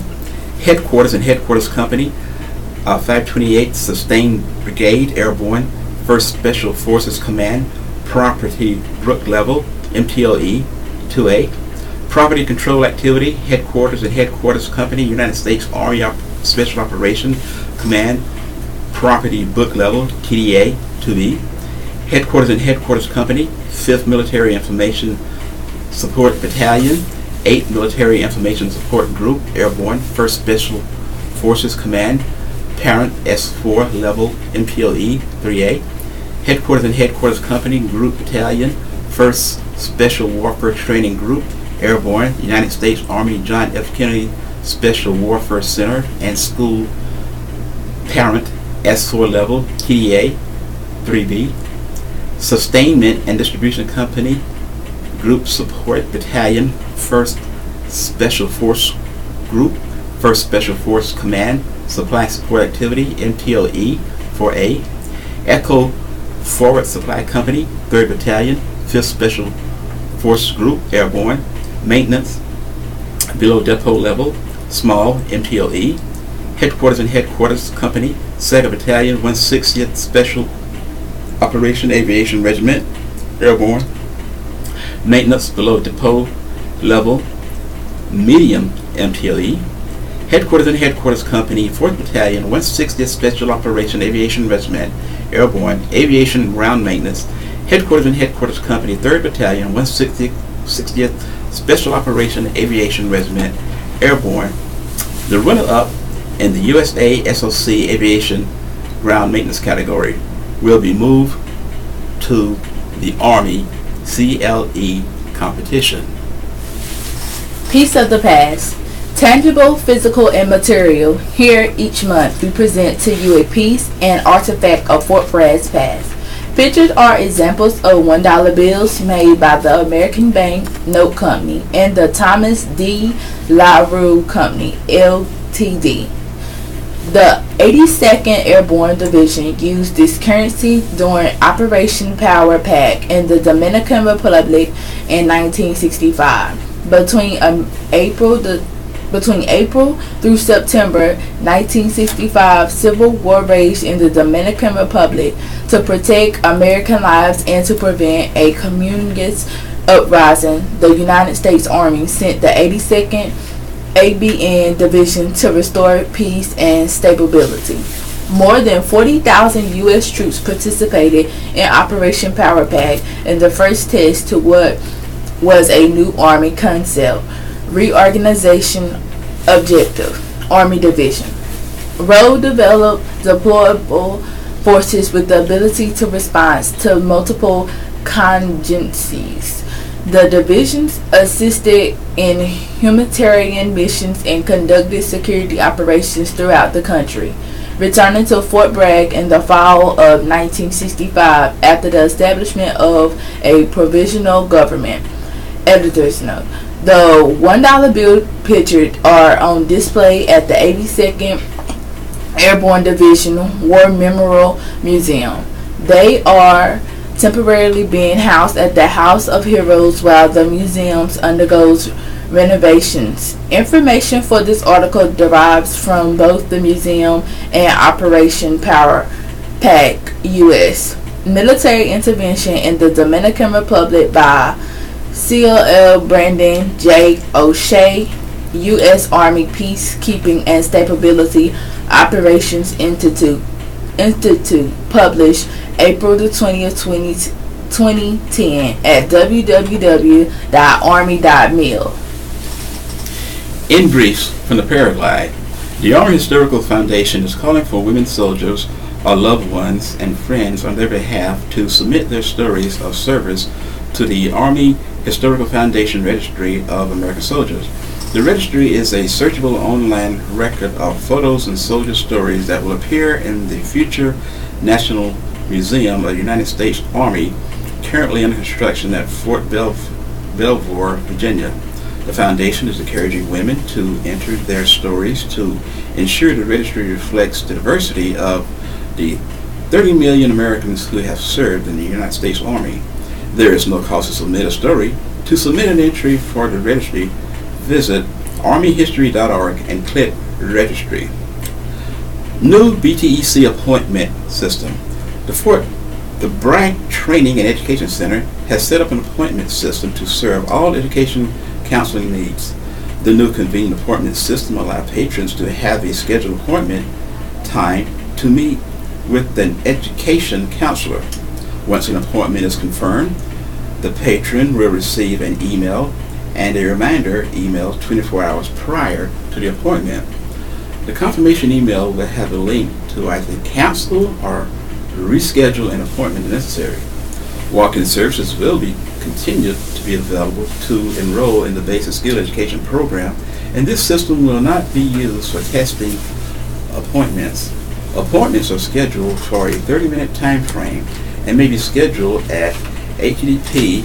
Speaker 3: Headquarters and Headquarters Company, 528 Sustained Brigade Airborne, 1st Special Forces Command, Property Brook Level, MTLE 2A. Property Control Activity, Headquarters and Headquarters Company, United States Army Special Operations Command, Property Book Level, TDA 2B. Headquarters and Headquarters Company, 5th Military Information Support Battalion, 8th Military Information Support Group, Airborne, 1st Special Forces Command, Parent S4 Level, MPLE 3A. Headquarters and Headquarters Company, Group Battalion, 1st Special Warfare Training Group, Airborne, United States Army John F. Kennedy Special Warfare Center and School, Parent S4 Level, TDA 3B. Sustainment and Distribution Company, Group Support Battalion, 1st Special Force Group, 1st Special Force Command, Supply Support Activity, MTLE 4A. Echo Forward Supply Company, 3rd Battalion, 5th Special Force Group, Airborne, Maintenance, Below Depot Level, Small, MTLE. Headquarters and Headquarters Company, 2nd Battalion, 160th Special Operation Aviation Regiment, Airborne, Maintenance Below Depot Level, Medium, MTLE. Headquarters and Headquarters Company, 4th Battalion, 160th Special Operation Aviation Regiment, Airborne, Aviation Ground Maintenance. Headquarters and Headquarters Company, 3rd Battalion, 160th Special Operation Aviation Regiment, Airborne. The runner-up in the USA SOC Aviation Ground Maintenance category will be moved to the Army CLE competition.
Speaker 1: Piece of the Past. Tangible, physical, and material. Here each month we present to you a piece and artifact of Fort Bragg's past. Pictured are examples of $1 bills made by the American Bank Note Company and the Thomas D. LaRue Company, Ltd. The 82nd Airborne Division used this currency during Operation Power Pack in the Dominican Republic in 1965. Between April through September 1965, civil war raged in the Dominican Republic. To protect American lives and to prevent a communist uprising, the United States Army sent the 82nd ABN Division to restore peace and stability. More than 40,000 U.S. troops participated in Operation Power Pack in the first test to what was a new Army concept. Reorganization objective. Army Division. Role developed deployable forces with the ability to respond to multiple contingencies. The divisions assisted in humanitarian missions and conducted security operations throughout the country. Returning to Fort Bragg in the fall of 1965 after the establishment of a provisional government. Editor's note. The $1 bill pictured are on display at the 82nd Airborne Division War Memorial Museum. They are temporarily being housed at the House of Heroes while the museum undergoes renovations. Information for this article derives from both the museum and Operation Power Pack U.S. Military intervention in the Dominican Republic by C.L. Brandon J. O'Shea, U.S. Army Peacekeeping and Stability Operations Institute, published April the 20th, 2010 at www.army.mil.
Speaker 3: In brief, from the Paraglide, the Army Historical Foundation is calling for women soldiers or loved ones and friends on their behalf to submit their stories of service to the Army Historical Foundation Registry of American Soldiers. The registry is a searchable online record of photos and soldier stories that will appear in the future National Museum of the United States Army, currently under construction at Fort Belvoir, Virginia. The foundation is encouraging women to enter their stories to ensure the registry reflects the diversity of the 30 million Americans who have served in the United States Army. There is no cost to submit a story. To submit an entry for the registry, visit armyhistory.org and click Registry. New BTEC appointment system. The Bragg Training and Education Center has set up an appointment system to serve all education counseling needs. The new convenient appointment system allows patrons to have a scheduled appointment time to meet with an education counselor. Once an appointment is confirmed, the patron will receive an email and a reminder email 24 hours prior to the appointment. The confirmation email will have a link to either cancel or reschedule an appointment if necessary. Walk-in services will be continued to be available to enroll in the basic skill education program, and this system will not be used for testing appointments. Appointments are scheduled for a 30-minute time frame and may be scheduled at http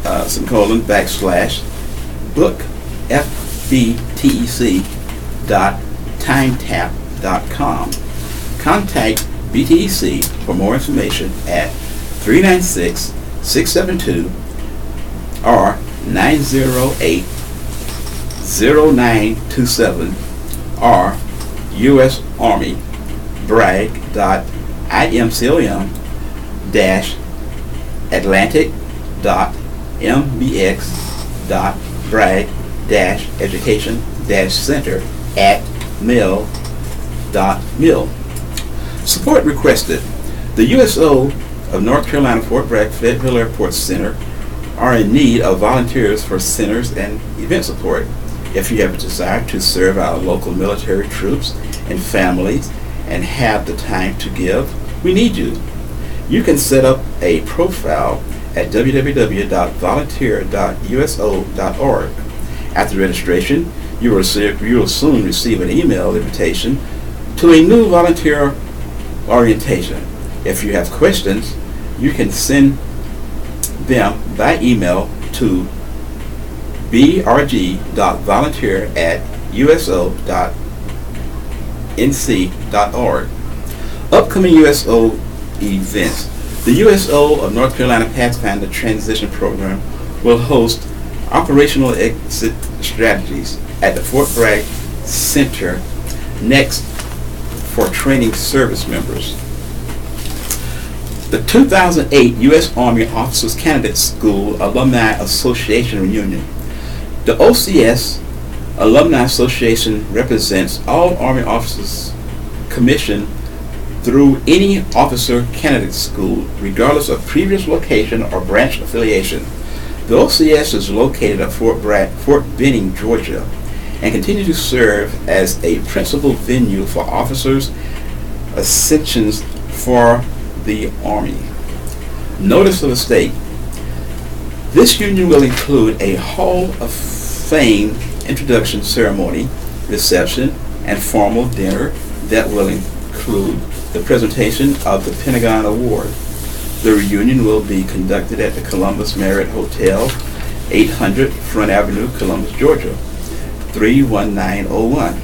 Speaker 3: /bookfbtec.timetap.com. Contact BTEC for more information at 396-672 or 908-0927 or U.S. Army bragg.atlantic.mbx.bragg-education-center@mail.mil. Support requested. The USO of North Carolina Fort Bragg Fayetteville Airport Center are in need of volunteers for centers and event support. If you have a desire to serve our local military troops and families and have the time to give, we need you. You can set up a profile at www.volunteer.uso.org. After registration, you will soon receive an email invitation to a new volunteer orientation. If you have questions, you can send them by email to brg.volunteer@uso.nc.org. Upcoming USO events. The USO of North Carolina Pathfinder Transition Program will host operational exit strategies at the Fort Bragg Center next for training service members. The 2008 U.S. Army Officers Candidate School Alumni Association Reunion. The OCS Alumni Association represents all Army officers commissioned through any officer candidate school, regardless of previous location or branch affiliation. The OCS is located at Fort Benning, Georgia, and continues to serve as a principal venue for officers' ascensions for the Army. Notice of the state. This union will include a Hall of Fame introduction ceremony, reception, and formal dinner that will include the presentation of the Pentagon Award. The reunion will be conducted at the Columbus Marriott Hotel, 800 Front Avenue, Columbus, Georgia, 31901.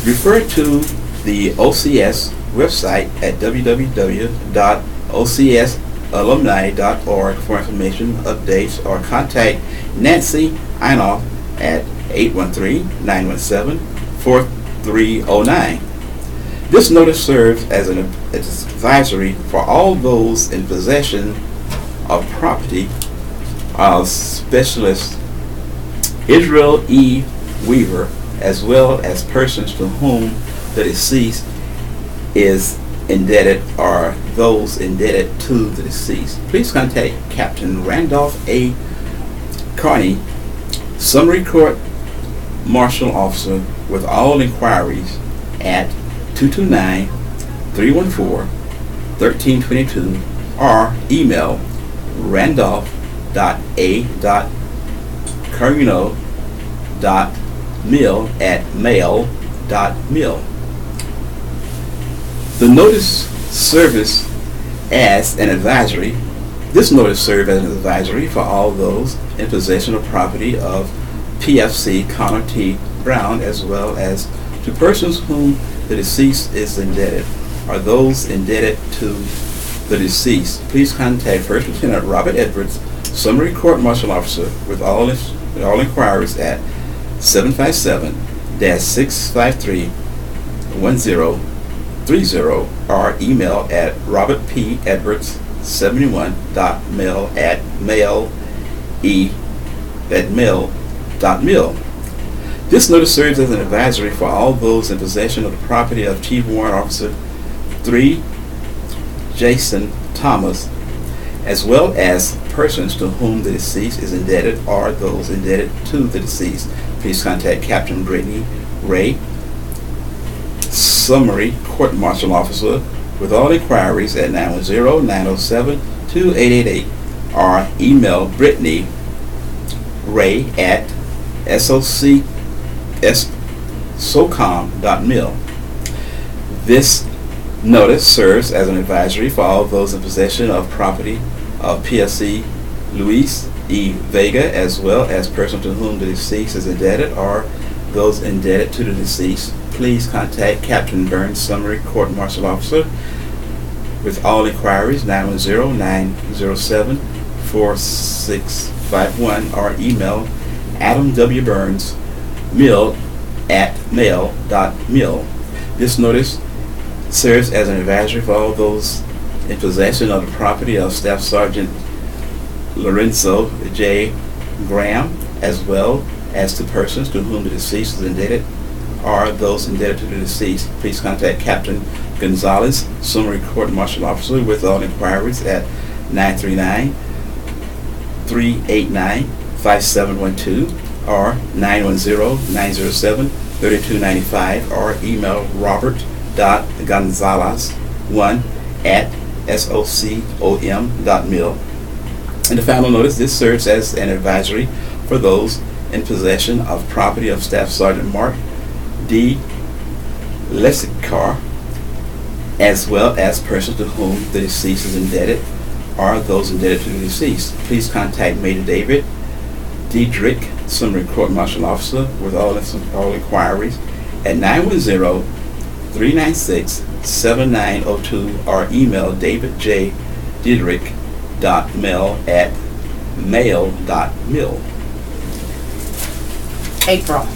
Speaker 3: Refer to the OCS website at www.ocsalumni.org for information, updates, or contact Nancy Einoff at 813-917-4309. This notice serves as an advisory for all those in possession of property of Specialist Israel E. Weaver, as well as persons to whom the deceased is indebted or those indebted to the deceased. Please contact Captain Randolph A. Carney, Summary Court Martial Officer, with all inquiries at 229-314-1322 or email randolph.a.carino.mil@mail.mil. The notice serves as an advisory. This notice serves as an advisory for all those in possession of property of PFC Connor T. Brown, as well as to persons whom the deceased is indebted. are those indebted to the deceased. Please contact First Lieutenant Robert Edwards, Summary Court Martial Officer, with all inquiries at 757-653-1030 or email at robertp.edwards71.mail@mail.mil. This notice serves as an advisory for all those in possession of the property of Chief Warrant Officer 3 Jason Thomas, as well as persons to whom the deceased is indebted or those indebted to the deceased. Please contact Captain Brittany Ray, Summary Court Martial Officer, with all inquiries at 910-907-2888 or email Brittany Ray at socom.mil. This notice serves as an advisory for all those in possession of property of PSC Luis E. Vega, as well as persons to whom the deceased is indebted or those indebted to the deceased. Please contact Captain Burns, Summary Court Martial Officer, with all inquiries 910-907-4651 or email Adam W. Burns mill@mail.mil. This notice serves as an advisory for all those in possession of the property of Staff Sergeant Lorenzo J. Graham, as well as to persons to whom the deceased is indebted or those indebted to the deceased. Please contact Captain Gonzalez, Summary Court Martial Officer, with all inquiries at 939-389-5712 or 910-907-3295 or email robert.gonzalez1@socom.mil. And the final notice, this serves as an advisory for those in possession of property of Staff Sergeant Mark D. Lessicar, as well as persons to whom the deceased is indebted or those indebted to the deceased. Please contact Major David Diedrich, Summary Court Martial Officer, with all inquiries at 910-396-7902 or email David J. Diedrich.mail@mail.mil.
Speaker 1: April,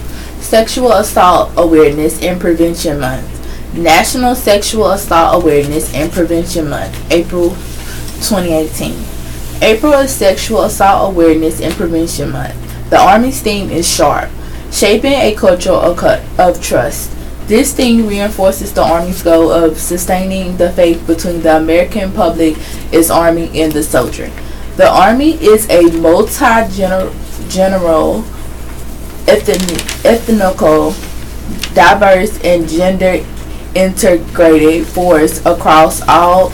Speaker 1: Sexual Assault Awareness and Prevention Month. National Sexual Assault Awareness and Prevention Month, April 2018. April is Sexual Assault Awareness and Prevention Month. The Army's theme is SHARP, shaping a culture of trust. This theme reinforces the Army's goal of sustaining the faith between the American public, its Army, and the soldier. The Army is a multi-general, ethnical, diverse, and gender integrated force across all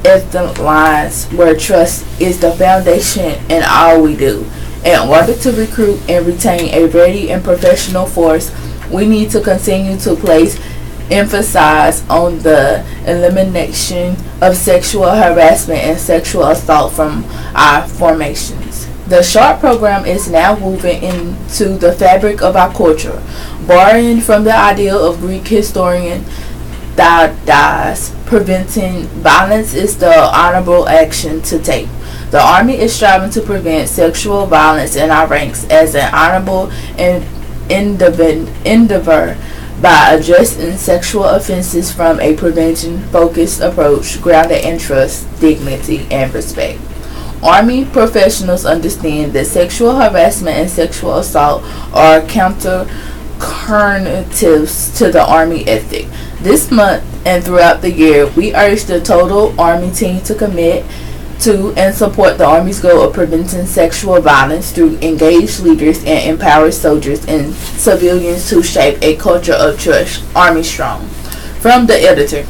Speaker 1: ethnic lines, where trust is the foundation in all we do. In order to recruit and retain a ready and professional force, we need to continue to place emphasis on the elimination of sexual harassment and sexual assault from our formations. The SHARP program is now woven into the fabric of our culture, borrowing from the ideal of Greek historian Theudas. Preventing violence is the honorable action to take. The Army is striving to prevent sexual violence in our ranks as an honorable endeavor by addressing sexual offenses from a prevention-focused approach grounded in trust, dignity, and respect. Army professionals understand that sexual harassment and sexual assault are counter-currentives to the Army ethic. This month and throughout the year, we urge the total Army team to commit to and support the Army's goal of preventing sexual violence through engaged leaders and empowered soldiers and civilians to shape a culture of trust. Army strong. From the editor.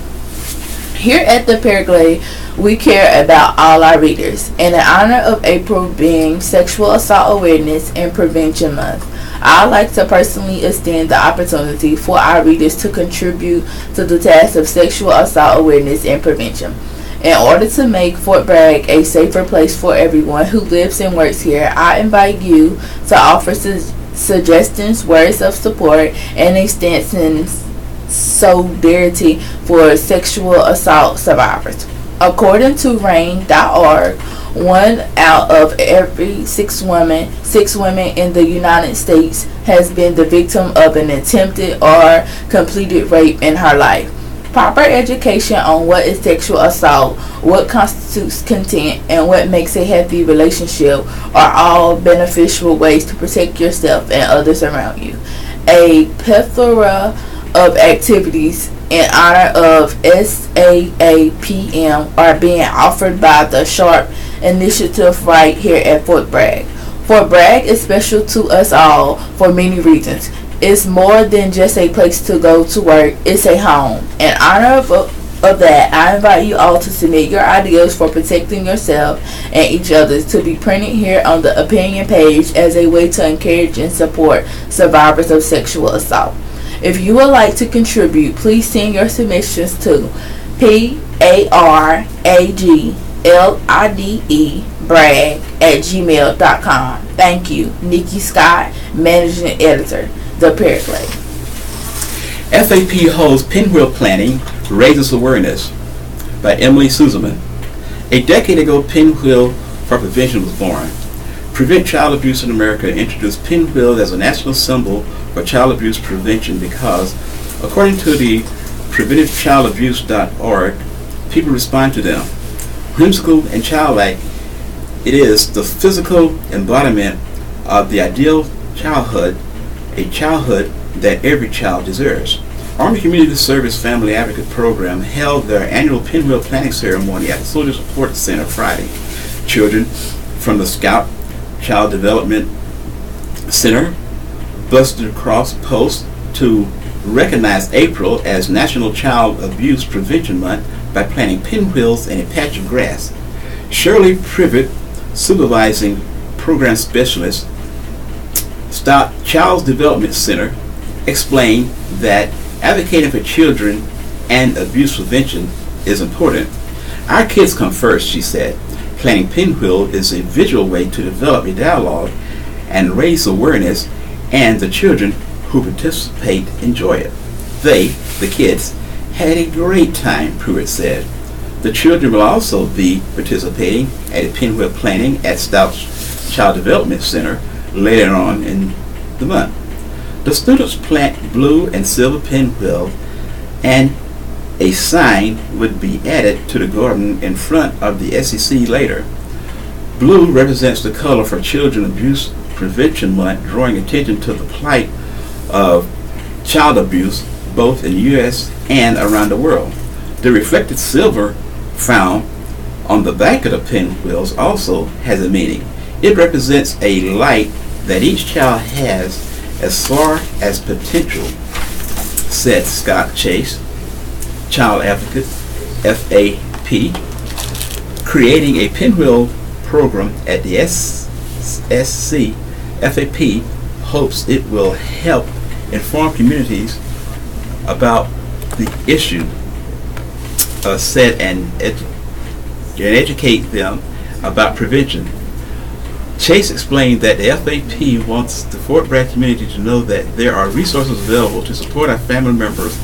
Speaker 1: Here at the Paraglide, we care about all our readers. In honor of April being Sexual Assault Awareness and Prevention Month, I'd like to personally extend the opportunity for our readers to contribute to the task of sexual assault awareness and prevention. In order to make Fort Bragg a safer place for everyone who lives and works here, I invite you to offer suggestions, words of support, and extensions solidarity for sexual assault survivors. According to RAINN.org, 1 out of every six women in the United States has been the victim of an attempted or completed rape in her life. Proper education on what is sexual assault, what constitutes consent, and what makes a healthy relationship are all beneficial ways to protect yourself and others around you. A plethora of activities in honor of SAAPM are being offered by the Sharp Initiative right here at Fort Bragg. Fort Bragg is special to us all for many reasons. It's more than just a place to go to work, it's a home. In honor of that, I invite you all to submit your ideas for protecting yourself and each other to be printed here on the opinion page as a way to encourage and support survivors of sexual assault. If you would like to contribute, please send your submissions to paraglide@gmail.com. Thank you. Nikki Scott, Managing Editor, The Paraglide.
Speaker 3: FAP holds Pinwheel Planning Raises Awareness by Emily Suzeman. A decade ago, Pinwheel for Prevention was born. Prevent Child Abuse in America introduced pinwheels as a national symbol for child abuse prevention because, according to the PreventiveChildAbuse.org, people respond to them. Whimsical and childlike, it is the physical embodiment of the ideal childhood, a childhood that every child deserves. Army Community Service Family Advocate Program held their annual Pinwheel Planning Ceremony at the Soldier Support Center Friday. Children from the Scout Child Development Center busted across posts to recognize April as National Child Abuse Prevention Month by planting pinwheels in a patch of grass. Shirley Privet, supervising program specialist, Scout Child Development Center, explained that advocating for children and abuse prevention is important. Our kids come first, she said. Planting pinwheel is a visual way to develop a dialogue and raise awareness, and the children who participate enjoy it. They, the kids, had a great time, Pruitt said. The children will also be participating at a pinwheel planting at Stout's Child Development Center later on in the month. The students plant blue and silver pinwheels, and a sign would be added to the garden in front of the SEC later. Blue represents the color for Children Abuse Prevention Month, drawing attention to the plight of child abuse both in the U.S. and around the world. The reflected silver found on the back of the pinwheels also has a meaning. It represents a light that each child has as far as potential, said Scott Chase, child advocate, FAP, creating a pinwheel program at the SC. FAP hopes it will help inform communities about the issue, and educate them about prevention. Chase explained that the FAP wants the Fort Bragg community to know that there are resources available to support our family members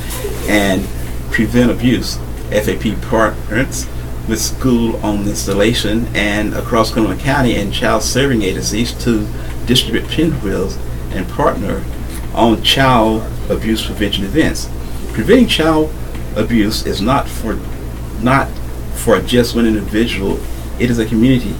Speaker 3: and prevent abuse. FAP partners with school-owned installation and across Cumberland County and child serving agencies to distribute pinwheels and partner on child abuse prevention events. Preventing child abuse is not for just one individual, it is a community,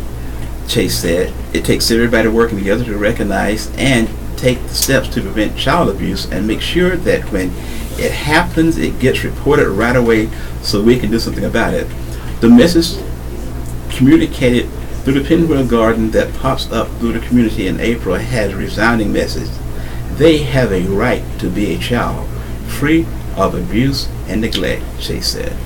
Speaker 3: Chase said. It takes everybody working together to recognize and take steps to prevent child abuse and make sure that when it happens, it gets reported right away so we can do something about it. The message communicated through the Pinwheel Garden that pops up through the community in April has a resounding message. They have a right to be a child, free of abuse and neglect, Chase said.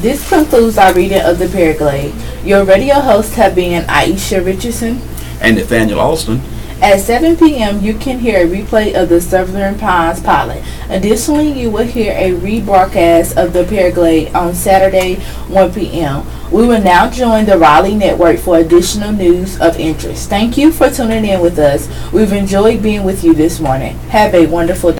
Speaker 1: This concludes our reading of the Paraglide. Your radio hosts have been Aisha Richardson
Speaker 3: and Nathaniel Alston.
Speaker 1: At 7 p.m., you can hear a replay of the Southern Pines pilot. Additionally, you will hear a rebroadcast of the Paraglide on Saturday, 1 p.m. We will now join the Raleigh Network for additional news of interest. Thank you for tuning in with us. We've enjoyed being with you this morning. Have a wonderful day.